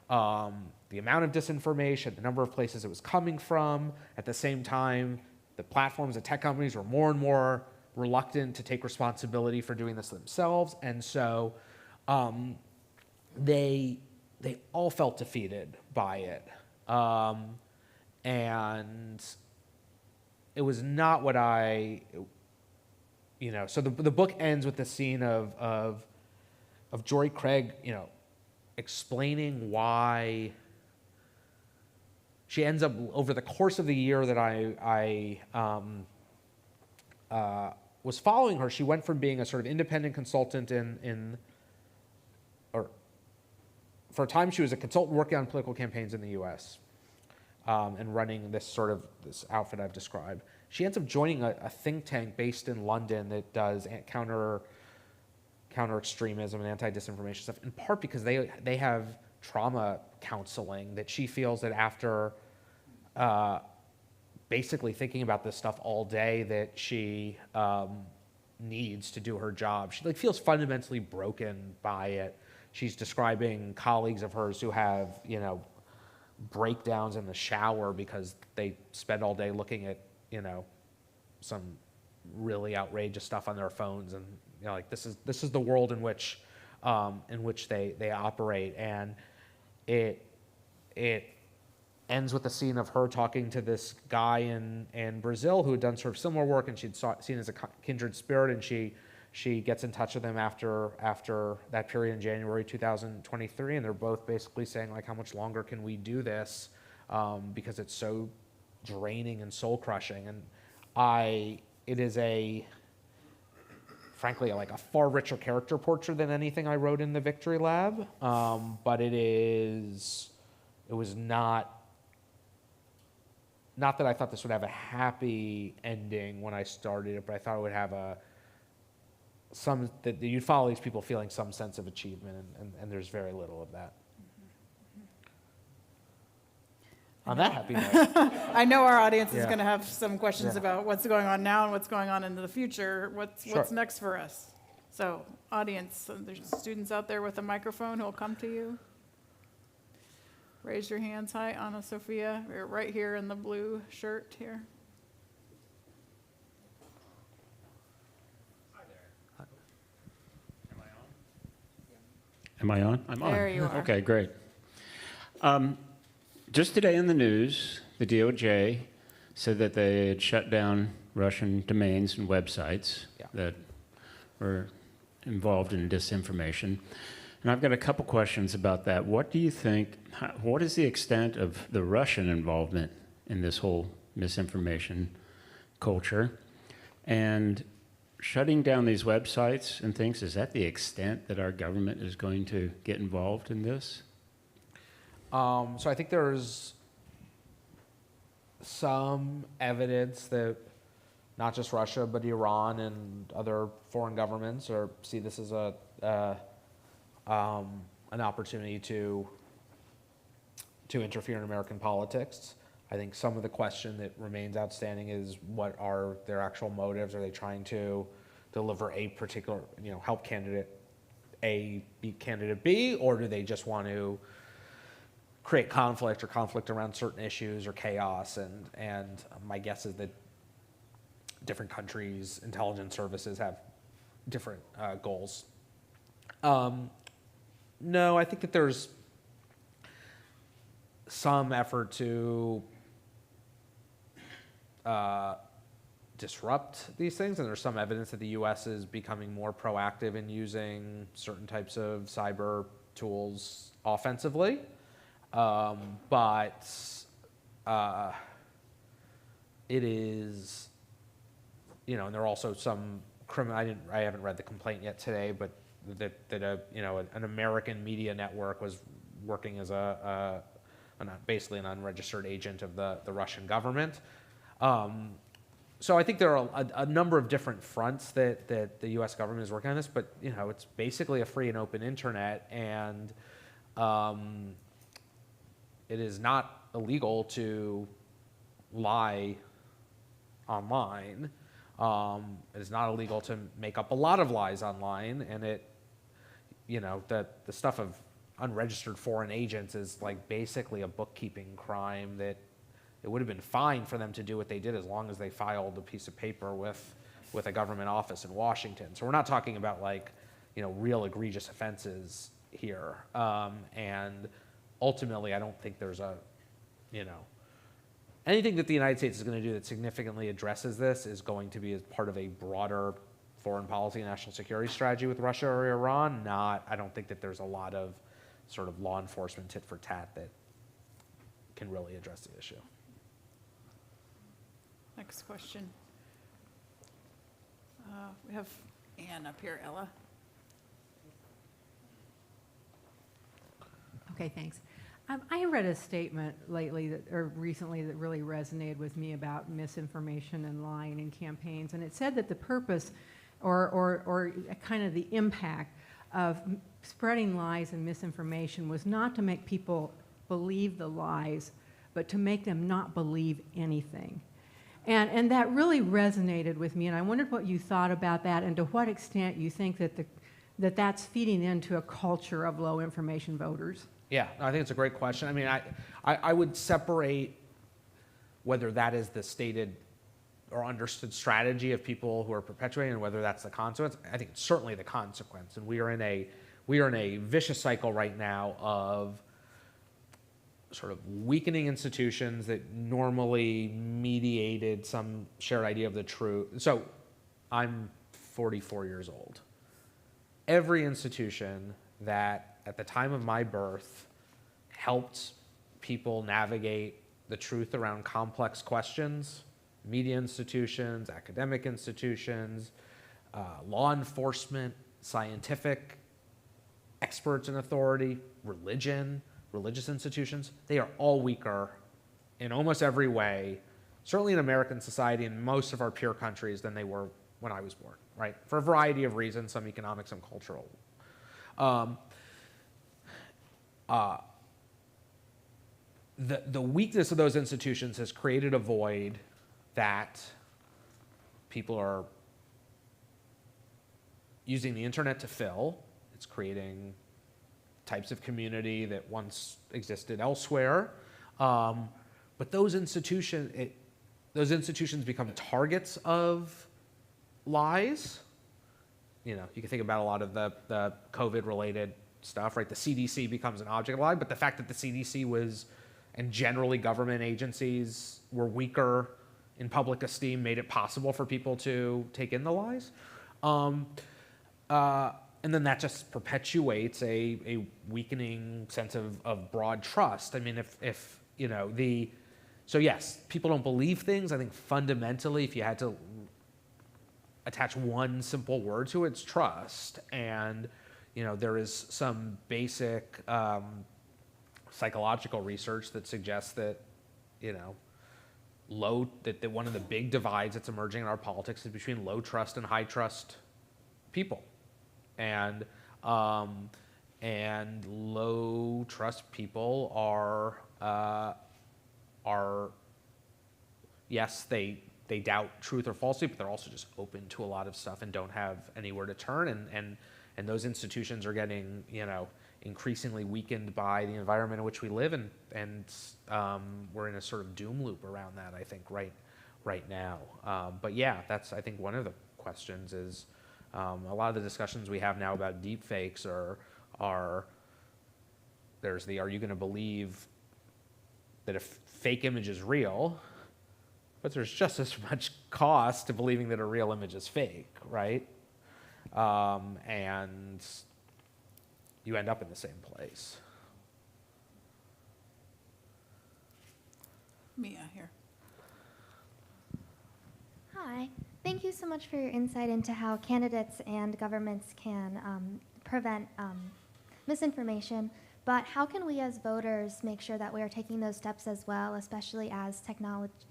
The amount of disinformation, the number of places it was coming from, at the same time, the platforms, the tech companies were more and more reluctant to take responsibility for doing this themselves, and so they all felt defeated by it. And it was not what so the book ends with the scene of Jory Craig, explaining why she ends up, over the course of the year that I was following her, she went from being a sort of independent consultant for a time she was a consultant working on political campaigns in the U.S. And running this outfit I've described. She ends up joining a think tank based in London that does counter extremism and anti-disinformation stuff, in part because they have trauma counseling that she feels that after basically thinking about this stuff all day that she needs to do her job. She feels fundamentally broken by it. She's describing colleagues of hers who have, breakdowns in the shower because they spend all day looking at, some really outrageous stuff on their phones, and this is the world in which they operate, and it ends with a scene of her talking to this guy in Brazil who had done sort of similar work, and she'd seen as a kindred spirit, and she gets in touch with him after that period in January 2023, and they're both basically saying, how much longer can we do this, because it's so draining and soul crushing. And it is frankly a far richer character portrait than anything I wrote in the Victory Lab, but it was not that I thought this would have a happy ending when I started it, but I thought it would have that you'd follow these people feeling some sense of achievement, and there's very little of that. On that happy note. I know our audience is Yeah. going to have some questions Yeah. about what's going on now and what's going on into the future. What's Sure. next for us? So, audience, there's students out there with a microphone who will come to you. Raise your hands. Hi, Anna Sophia. You're right here in the blue shirt here. Am I on? I'm on. There you are. Okay, great. Just today in the news, the DOJ said that they had shut down Russian domains and websites that were involved in disinformation. And I've got a couple questions about that. What do you think, what is the extent of the Russian involvement in this whole misinformation culture? And shutting down these websites and things, is that the extent that our government is going to get involved in this? So I think there's some evidence that not just Russia, but Iran and other foreign governments see this as an opportunity to interfere in American politics. I think some of the question that remains outstanding is, what are their actual motives? Are they trying to deliver a particular, help candidate A beat candidate B, or do they just want to create conflict around certain issues or chaos? And my guess is that different countries' intelligence services have different goals. No, I think that there's some effort to disrupt these things, and there's some evidence that the U.S. is becoming more proactive in using certain types of cyber tools offensively. But it is, and there are also some criminal. I haven't read the complaint yet today, but that an American media network was working as basically an unregistered agent of the Russian government. So I think there are a number of different fronts that the U.S. government is working on this, but it's basically a free and open internet, and it is not illegal to lie online. It is not illegal to make up a lot of lies online, and the stuff of unregistered foreign agents is like basically a bookkeeping crime that it would have been fine for them to do what they did as long as they filed a piece of paper with a government office in Washington. So we're not talking about real egregious offenses here. And ultimately, I don't think there's anything that the United States is going to do that significantly addresses this is going to be as part of a broader foreign policy and national security strategy with Russia or Iran. I don't think that there's a lot of sort of law enforcement tit for tat that can really address the issue. Next question. We have Ann up here, Ella. Okay, thanks. I read a statement recently that really resonated with me about misinformation and lying in campaigns, and it said that the purpose or kind of the impact of spreading lies and misinformation was not to make people believe the lies, but to make them not believe anything. And that really resonated with me, and I wondered what you thought about that and to what extent you think that's feeding into a culture of low information voters. Yeah, I think it's a great question. I mean, I would separate whether that is the stated or understood strategy of people who are perpetuating and whether that's the consequence. I think it's certainly the consequence, and we are in a vicious cycle right now of sort of weakening institutions that normally mediated some shared idea of the truth. So I'm 44 years old. Every institution that at the time of my birth helped people navigate the truth around complex questions, media institutions, academic institutions, law enforcement, scientific experts in authority, religious institutions, they are all weaker in almost every way, certainly in American society and most of our peer countries than they were when I was born, right? For a variety of reasons, some economic, some cultural. The weakness of those institutions has created a void that people are using the internet to fill. It's creating types of community that once existed elsewhere. But those institutions become targets of lies. You can think about a lot of the COVID-related stuff, right? The CDC becomes an object of lie, but the fact that the CDC and generally government agencies were weaker in public esteem made it possible for people to take in the lies. And then that just perpetuates a weakening sense of broad trust. I mean, so yes, people don't believe things. I think fundamentally, if you had to attach one simple word to it, it's trust. And, there is some basic psychological research that suggests that, that one of the big divides that's emerging in our politics is between low trust and high trust people. And low trust people are yes, they doubt truth or falsity, but they're also just open to a lot of stuff and don't have anywhere to turn. And those institutions are getting, increasingly weakened by the environment in which we live, and we're in a sort of doom loop around that, I think, right now. But yeah, that's, I think, one of the questions is a lot of the discussions we have now about deep fakes are you going to believe that a fake image is real? But there's just as much cost to believing that a real image is fake, right? And you end up in the same place. Mia here. Hi. Thank you so much for your insight into how candidates and governments can prevent misinformation. But how can we as voters make sure that we are taking those steps as well, especially as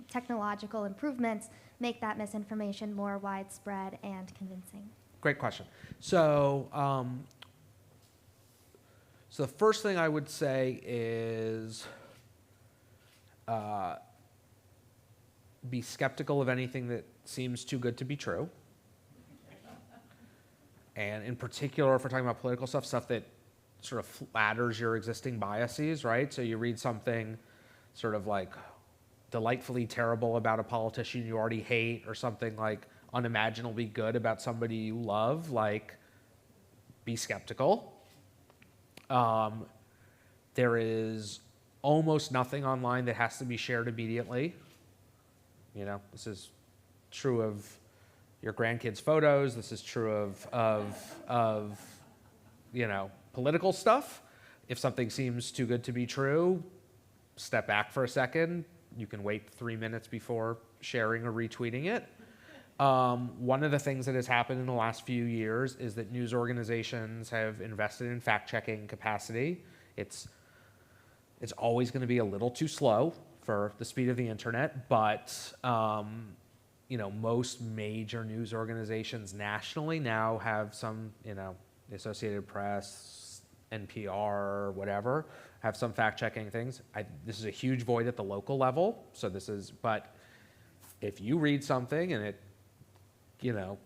technological improvements make that misinformation more widespread and convincing? Great question. So the first thing I would say is be skeptical of anything that seems too good to be true. And in particular, if we're talking about political stuff that sort of flatters your existing biases, right? So you read something sort of like delightfully terrible about a politician you already hate, or something like unimaginably good about somebody you love, like, be skeptical. There is almost nothing online that has to be shared immediately. You know, this is true of your grandkids' photos. This is true of you know, political stuff. If something seems too good to be true, step back for a second. You can wait 3 minutes before sharing or retweeting it. One of the things that has happened in the last few years is that news organizations have invested in fact-checking capacity. It's always going to be a little too slow for the speed of the internet, but you know, most major news organizations nationally now have some, you know, the Associated Press, NPR, whatever, have some fact-checking things. This is a huge void at the local level, but if you read something and it, you know,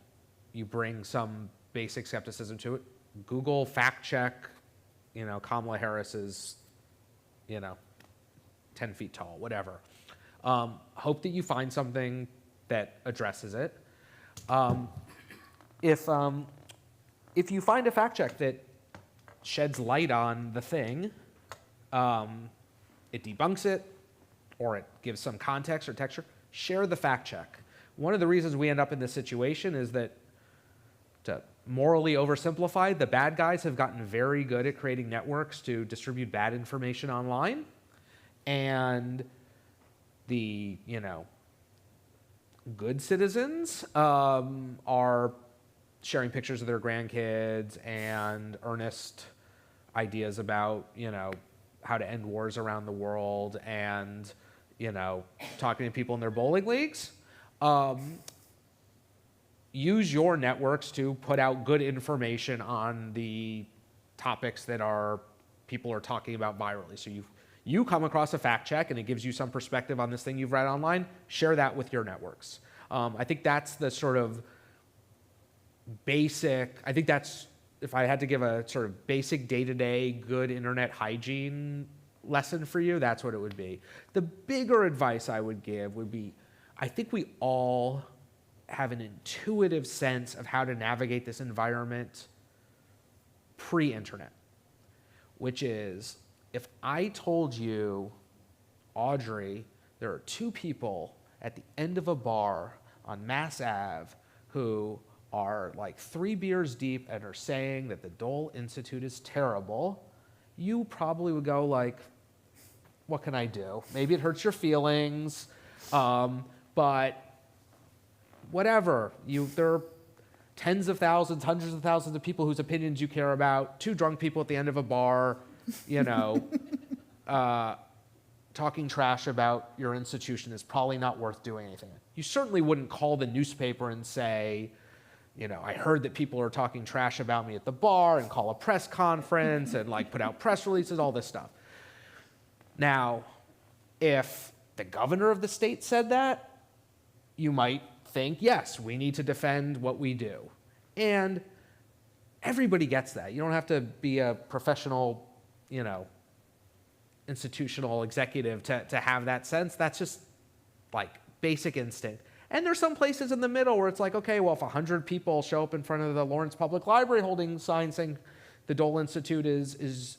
you bring some basic skepticism to it, Google fact-check, you know, Kamala Harris is, you know, 10 feet tall, whatever. Hope that you find something that addresses it. If you find a fact check that sheds light on the thing, it debunks it, or it gives some context or texture, share the fact check. One of the reasons we end up in this situation is that, to morally oversimplify, the bad guys have gotten very good at creating networks to distribute bad information online, and the, you know, good citizens are sharing pictures of their grandkids and earnest ideas about, you know, how to end wars around the world, and, you know, talking to people in their bowling leagues. Use your networks to put out good information on the topics that people are talking about virally. So you come across a fact check and it gives you some perspective on this thing you've read online, share that with your networks. I think that's the sort of basic, if I had to give a sort of basic day-to-day good internet hygiene lesson for you, that's what it would be. The bigger advice I would give would be, I think we all have an intuitive sense of how to navigate this environment pre-internet, which is, if I told you, Audrey, there are two people at the end of a bar on Mass Ave who are like 3 beers deep and are saying that the Dole Institute is terrible, you probably would go like, what can I do? Maybe it hurts your feelings, but whatever. There are tens of thousands, hundreds of thousands of people whose opinions you care about, two drunk people at the end of a bar, you know, talking trash about your institution is probably not worth doing anything. You certainly wouldn't call the newspaper and say, you know, I heard that people are talking trash about me at the bar, and call a press conference and like put out press releases, all this stuff. Now, if the governor of the state said that, you might think, yes, we need to defend what we do. And everybody gets that. You don't have to be a professional, you know, institutional executive to have that sense. That's just like basic instinct. And there's some places in the middle where it's like, okay, well, if 100 people show up in front of the Lawrence Public Library holding signs saying the Dole Institute is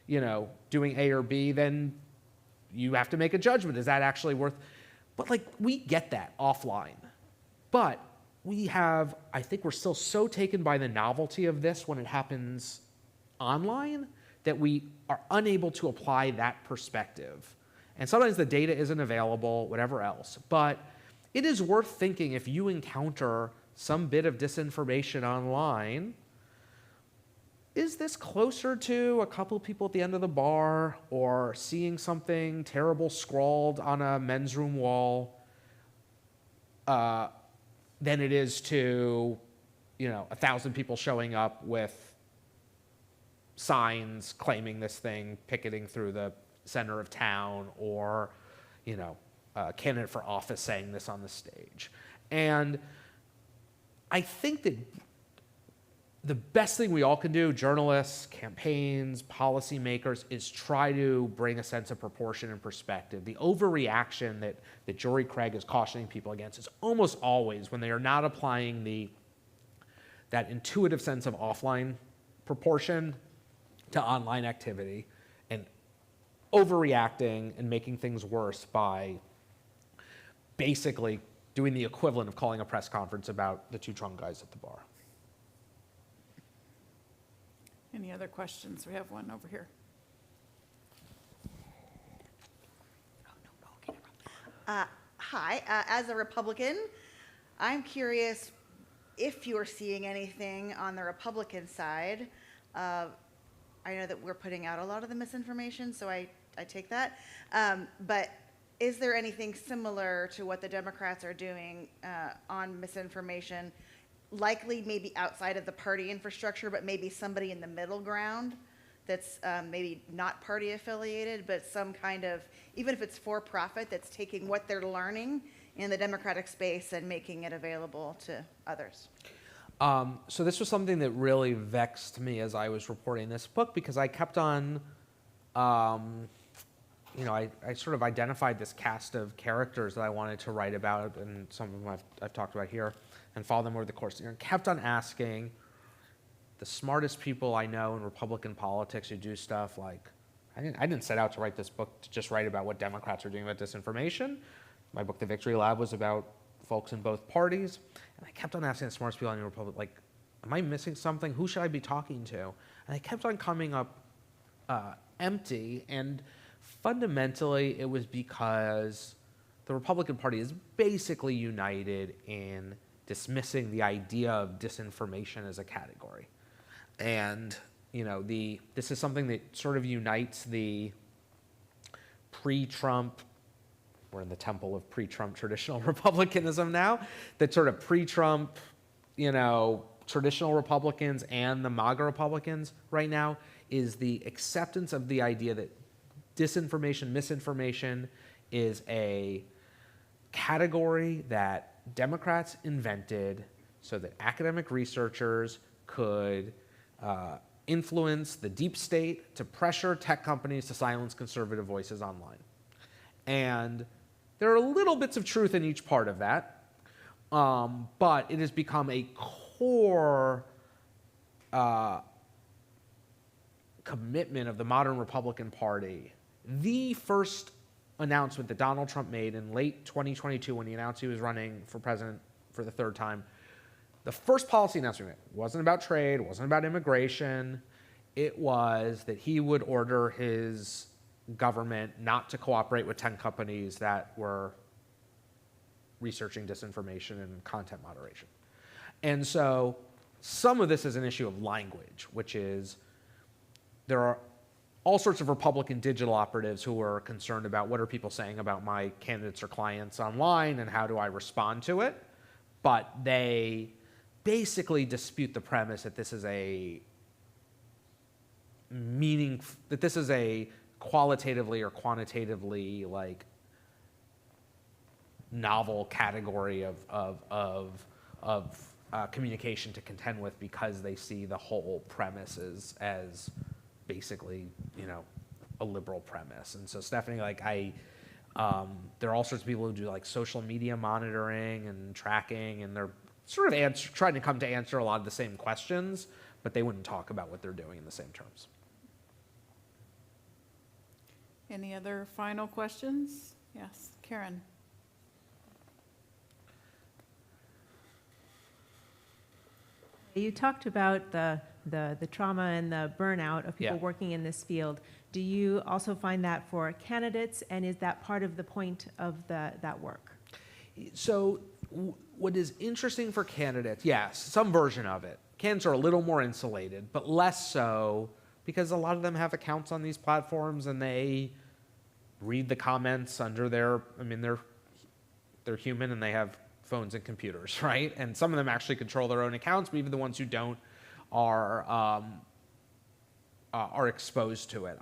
you know, doing A or B, then you have to make a judgment. Is that actually worth? But like, we get that offline. But I think we're still so taken by the novelty of this when it happens online that we are unable to apply that perspective. And sometimes the data isn't available, whatever else. But it is worth thinking, if you encounter some bit of disinformation online, is this closer to a couple people at the end of the bar, or seeing something terrible scrawled on a men's room wall, than it is to, 1,000 people showing up with signs claiming this thing, picketing through the center of town, or, a candidate for office saying this on the stage. And I think that the best thing we all can do, journalists, campaigns, policymakers, is try to bring a sense of proportion and perspective. The overreaction that Jory Craig is cautioning people against is almost always when they are not applying that intuitive sense of offline proportion to online activity, and overreacting and making things worse by basically doing the equivalent of calling a press conference about the two drunk guys at the bar. Any other questions? We have one over here. Hi, as a Republican, I'm curious if you're seeing anything on the Republican side. I know that we're putting out a lot of the misinformation, so I take that. But is there anything similar to what the Democrats are doing on misinformation? Likely maybe outside of the party infrastructure, but maybe somebody in the middle ground that's maybe not party affiliated, but some kind of, even if it's for profit, that's taking what they're learning in the Democratic space and making it available to others. So this was something that really vexed me as I was reporting this book, because I kept on, I sort of identified this cast of characters that I wanted to write about, and some of them I've talked about here, and follow them over the course of the year, and kept on asking the smartest people I know in Republican politics who do stuff like, I didn't set out to write this book to just write about what Democrats are doing about disinformation. My book, The Victory Lab, was about folks in both parties. And I kept on asking the smartest people in the Republic, like, am I missing something? Who should I be talking to? And I kept on coming up empty. And fundamentally, it was because the Republican Party is basically united in dismissing the idea of disinformation as a category. And, this is something that sort of unites the pre-Trump, we're in the temple of pre-Trump traditional Republicanism now, that sort of pre-Trump, traditional Republicans and the MAGA Republicans right now, is the acceptance of the idea that disinformation, misinformation is a category that Democrats invented so that academic researchers could influence the deep state to pressure tech companies to silence conservative voices online. And there are little bits of truth in each part of that, but it has become a core commitment of the modern Republican Party. The first announcement that Donald Trump made in late 2022, when he announced he was running for president for the third time, the first policy announcement wasn't about trade, wasn't about immigration. It was that he would order his government not to cooperate with 10 companies that were researching disinformation and content moderation. And so some of this is an issue of language, which is there are all sorts of Republican digital operatives who are concerned about what are people saying about my candidates or clients online and how do I respond to it. But they basically dispute the premise that this is a qualitatively or quantitatively novel category of communication to contend with, because they see the whole premise as basically a liberal premise. And so Stephanie, there are all sorts of people who do social media monitoring and tracking, and they're sort of trying to come to answer a lot of the same questions, but they wouldn't talk about what they're doing in the same terms. Any other final questions? Yes, Karen. You talked about the the trauma and the burnout of people working in this field. Do you also find that for candidates, and is that part of the point of that work? So what is interesting for candidates, yes, some version of it. Candidates are a little more insulated, but less so because a lot of them have accounts on these platforms and they read the comments under their, I mean, they're human and they have phones and computers, right? And some of them actually control their own accounts, but even the ones who don't are exposed to it.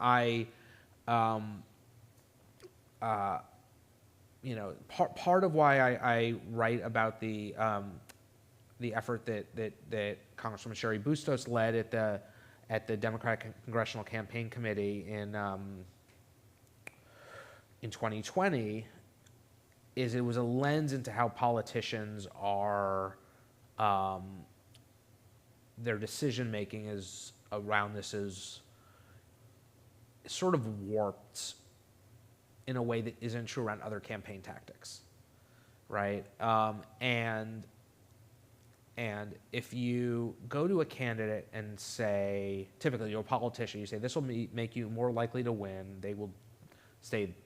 You know, part of why I write about the effort that Congresswoman Sherry Bustos led at the Democratic Congressional Campaign Committee in 2020 is it was a lens into how politicians are their decision making is around this is sort of warped in a way that isn't true around other campaign tactics, right? And if you go to a candidate and say, typically you're a politician, you say this will make you more likely to win, they will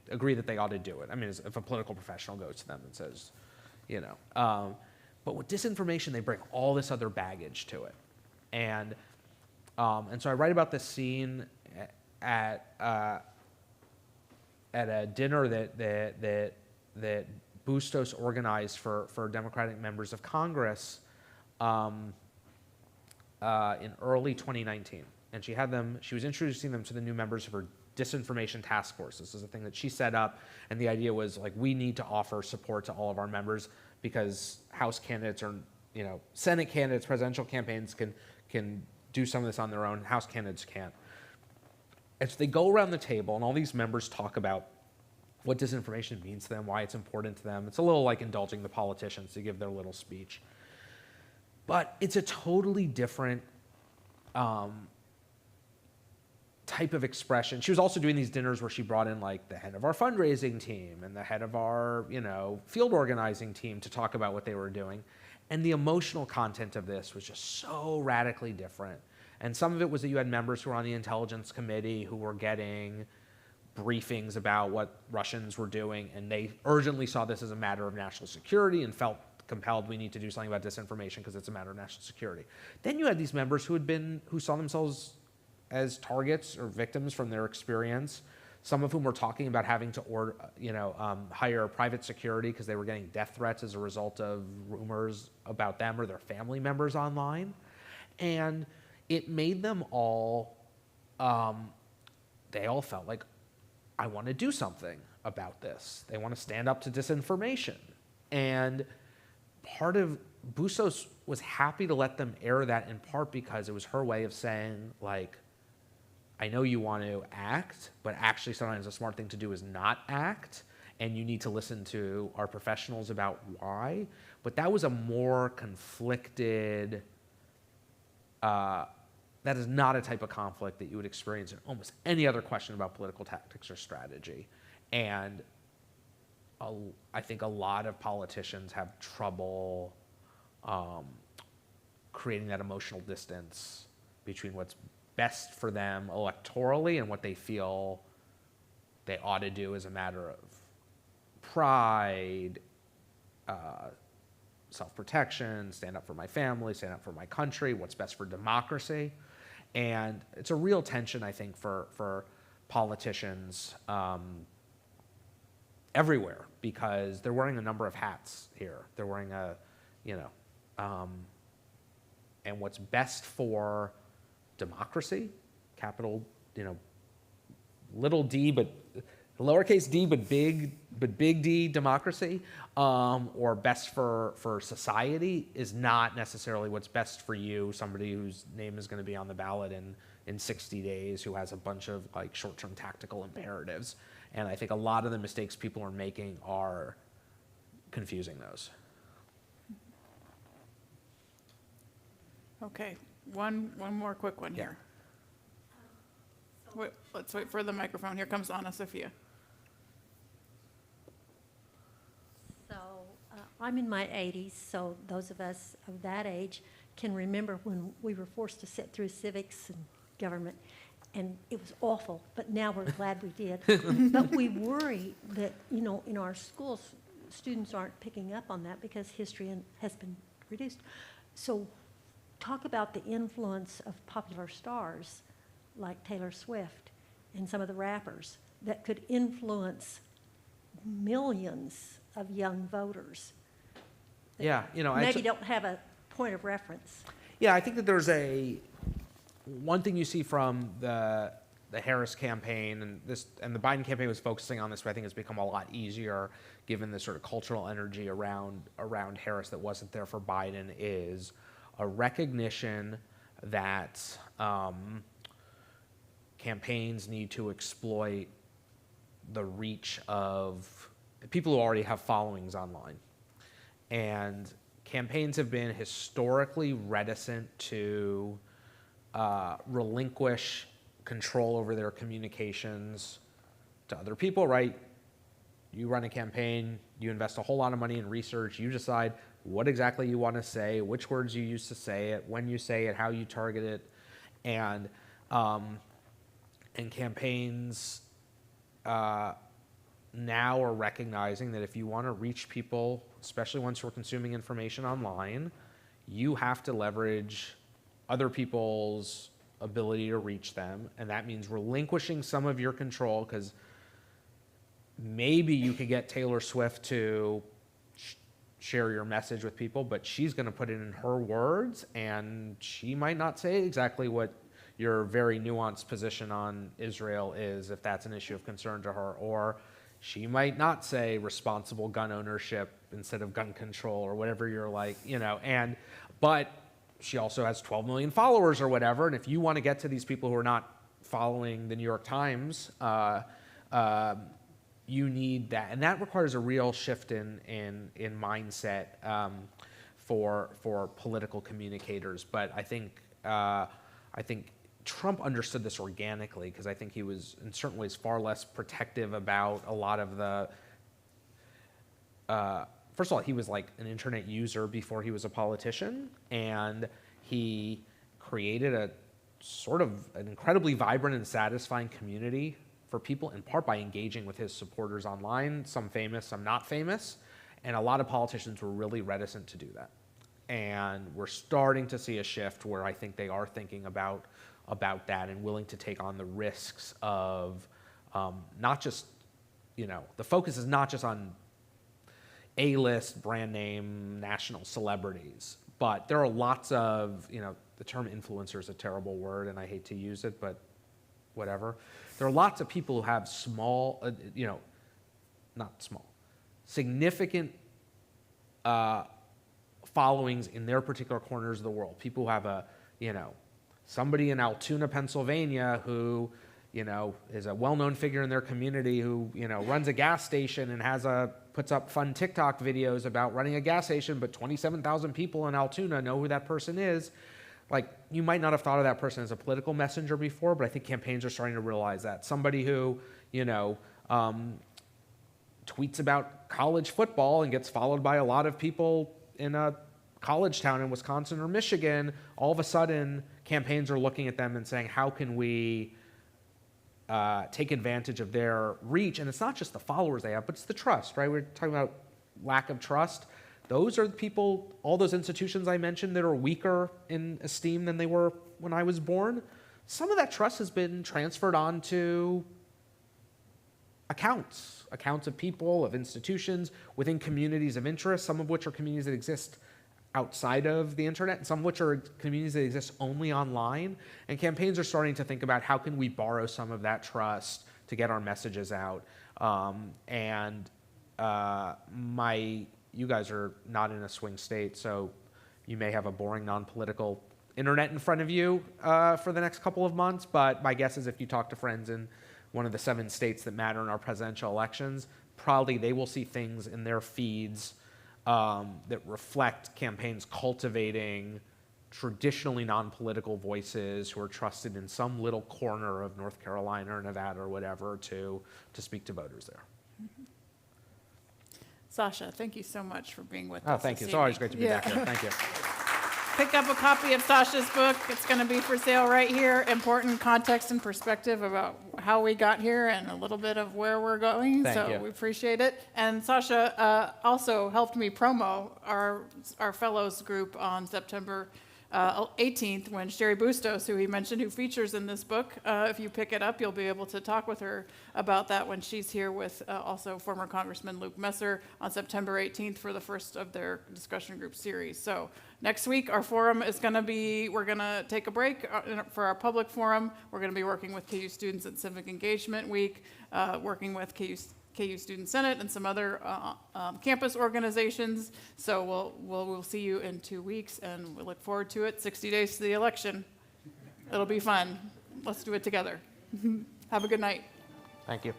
agree that they ought to do it. I mean, if a political professional goes to them and says, you know, but with disinformation, they bring all this other baggage to it. And so I write about this scene at a dinner that Bustos organized for Democratic members of Congress in early 2019. And she was introducing them to the new members of her Disinformation Task Force. This is a thing that she set up, and the idea was like, we need to offer support to all of our members because House candidates are, you know, Senate candidates, presidential campaigns can do some of this on their own, House candidates can't. And so they go around the table, and all these members talk about what disinformation means to them, why it's important to them. It's a little like indulging the politicians to give their little speech. But it's a totally different type of expression. She was also doing these dinners where she brought in like the head of our fundraising team and the head of our, you know, field organizing team to talk about what they were doing. And the emotional content of this was just so radically different. And some of it was that you had members who were on the intelligence committee who were getting briefings about what Russians were doing, and they urgently saw this as a matter of national security and felt compelled, we need to do something about disinformation because it's a matter of national security. Then you had these members who saw themselves as targets or victims from their experience, some of whom were talking about having to hire private security because they were getting death threats as a result of rumors about them or their family members online. And it made them all, they all felt like, I want to do something about this. They want to stand up to disinformation. And part of Bustos was happy to let them air that in part because it was her way of saying, like, I know you want to act, but actually sometimes a smart thing to do is not act, and you need to listen to our professionals about why. But that was a more conflicted, that is not a type of conflict that you would experience in almost any other question about political tactics or strategy. And I think a lot of politicians have trouble creating that emotional distance between what's best for them electorally and what they feel they ought to do as a matter of pride, self-protection, stand up for my family, stand up for my country, what's best for democracy. And it's a real tension, I think, for politicians everywhere because they're wearing a number of hats here. They're wearing and what's best for democracy, capital, little d, but lowercase d, but big D democracy, or best for society is not necessarily what's best for you, somebody whose name is going to be on the ballot in 60 days, who has a bunch of like short-term tactical imperatives. And I think a lot of the mistakes people are making are confusing those. Okay, one more quick one here. Wait, let's wait for the microphone. Here comes Anna Sophia. So I'm in my 80s, so those of us of that age can remember when we were forced to sit through civics and government, and it was awful, but now we're glad we did. But we worry that, in our schools, students aren't picking up on that because history has been reduced. So talk about the influence of popular stars like Taylor Swift and some of the rappers that could influence millions of young voters. Yeah, Maybe don't have a point of reference. Yeah, I think that there's one thing you see from the Harris campaign, and the Biden campaign was focusing on this, but I think it's become a lot easier given the sort of cultural energy around Harris that wasn't there for Biden, is a recognition that campaigns need to exploit the reach of people who already have followings online. And campaigns have been historically reticent to relinquish control over their communications to other people, right? You run a campaign, you invest a whole lot of money in research, you decide what exactly you want to say, which words you use to say it, when you say it, how you target it, and campaigns now are recognizing that if you want to reach people, especially ones who are consuming information online, you have to leverage other people's ability to reach them, and that means relinquishing some of your control, because maybe you could get Taylor Swift to share your message with people, but she's going to put it in her words, and she might not say exactly what your very nuanced position on Israel is, if that's an issue of concern to her, or she might not say responsible gun ownership instead of gun control, or whatever you're like, but she also has 12 million followers or whatever, and if you want to get to these people who are not following the New York Times, you need that, and that requires a real shift in mindset for political communicators. But I think Trump understood this organically, because I think he was in certain ways far less protective about a lot of the. First of all, he was like an internet user before he was a politician, and he created a sort of an incredibly vibrant and satisfying community for people, in part by engaging with his supporters online, some famous, some not famous, and a lot of politicians were really reticent to do that. And we're starting to see a shift where I think they are thinking about that and willing to take on the risks of not just, the focus is not just on A-list, brand name, national celebrities, but there are lots of, the term influencer is a terrible word and I hate to use it, but whatever. There are lots of people who have significant followings in their particular corners of the world. People who have somebody in Altoona, Pennsylvania who, is a well-known figure in their community who, runs a gas station and puts up fun TikTok videos about running a gas station, but 27,000 people in Altoona know who that person is. Like, you might not have thought of that person as a political messenger before, but I think campaigns are starting to realize that. Somebody who, tweets about college football and gets followed by a lot of people in a college town in Wisconsin or Michigan, all of a sudden campaigns are looking at them and saying, how can we take advantage of their reach? And it's not just the followers they have, but it's the trust, right? We're talking about lack of trust. Those are the people, all those institutions I mentioned that are weaker in esteem than they were when I was born. Some of that trust has been transferred onto accounts of people, of institutions within communities of interest, some of which are communities that exist outside of the internet, and some of which are communities that exist only online. And campaigns are starting to think about how can we borrow some of that trust to get our messages out. You guys are not in a swing state, so you may have a boring, non-political internet in front of you for the next couple of months, but my guess is if you talk to friends in one of the 7 states that matter in our presidential elections, probably they will see things in their feeds that reflect campaigns cultivating traditionally non-political voices who are trusted in some little corner of North Carolina or Nevada or whatever to speak to voters there. Mm-hmm. Sasha, thank you so much for being with us. Oh, thank you. It's always great to be back here. Thank you. Pick up a copy of Sasha's book. It's going to be for sale right here. Important context and perspective about how we got here and a little bit of where we're going. Thank so you. we appreciate it. And Sasha also helped me promo our fellows group on September 18th when Sherry Bustos, who he mentioned, who features in this book, if you pick it up, you'll be able to talk with her about that when she's here with also former Congressman Luke Messer on September 18th for the first of their discussion group series. So next week, our forum is going to be, we're going to take a break for our public forum. We're going to be working with KU students at Civic Engagement Week, working with KU Student Senate and some other campus organizations. So we'll see you in 2 weeks, and we look forward to it. 60 days to the election. It'll be fun. Let's do it together. Have a good night. Thank you.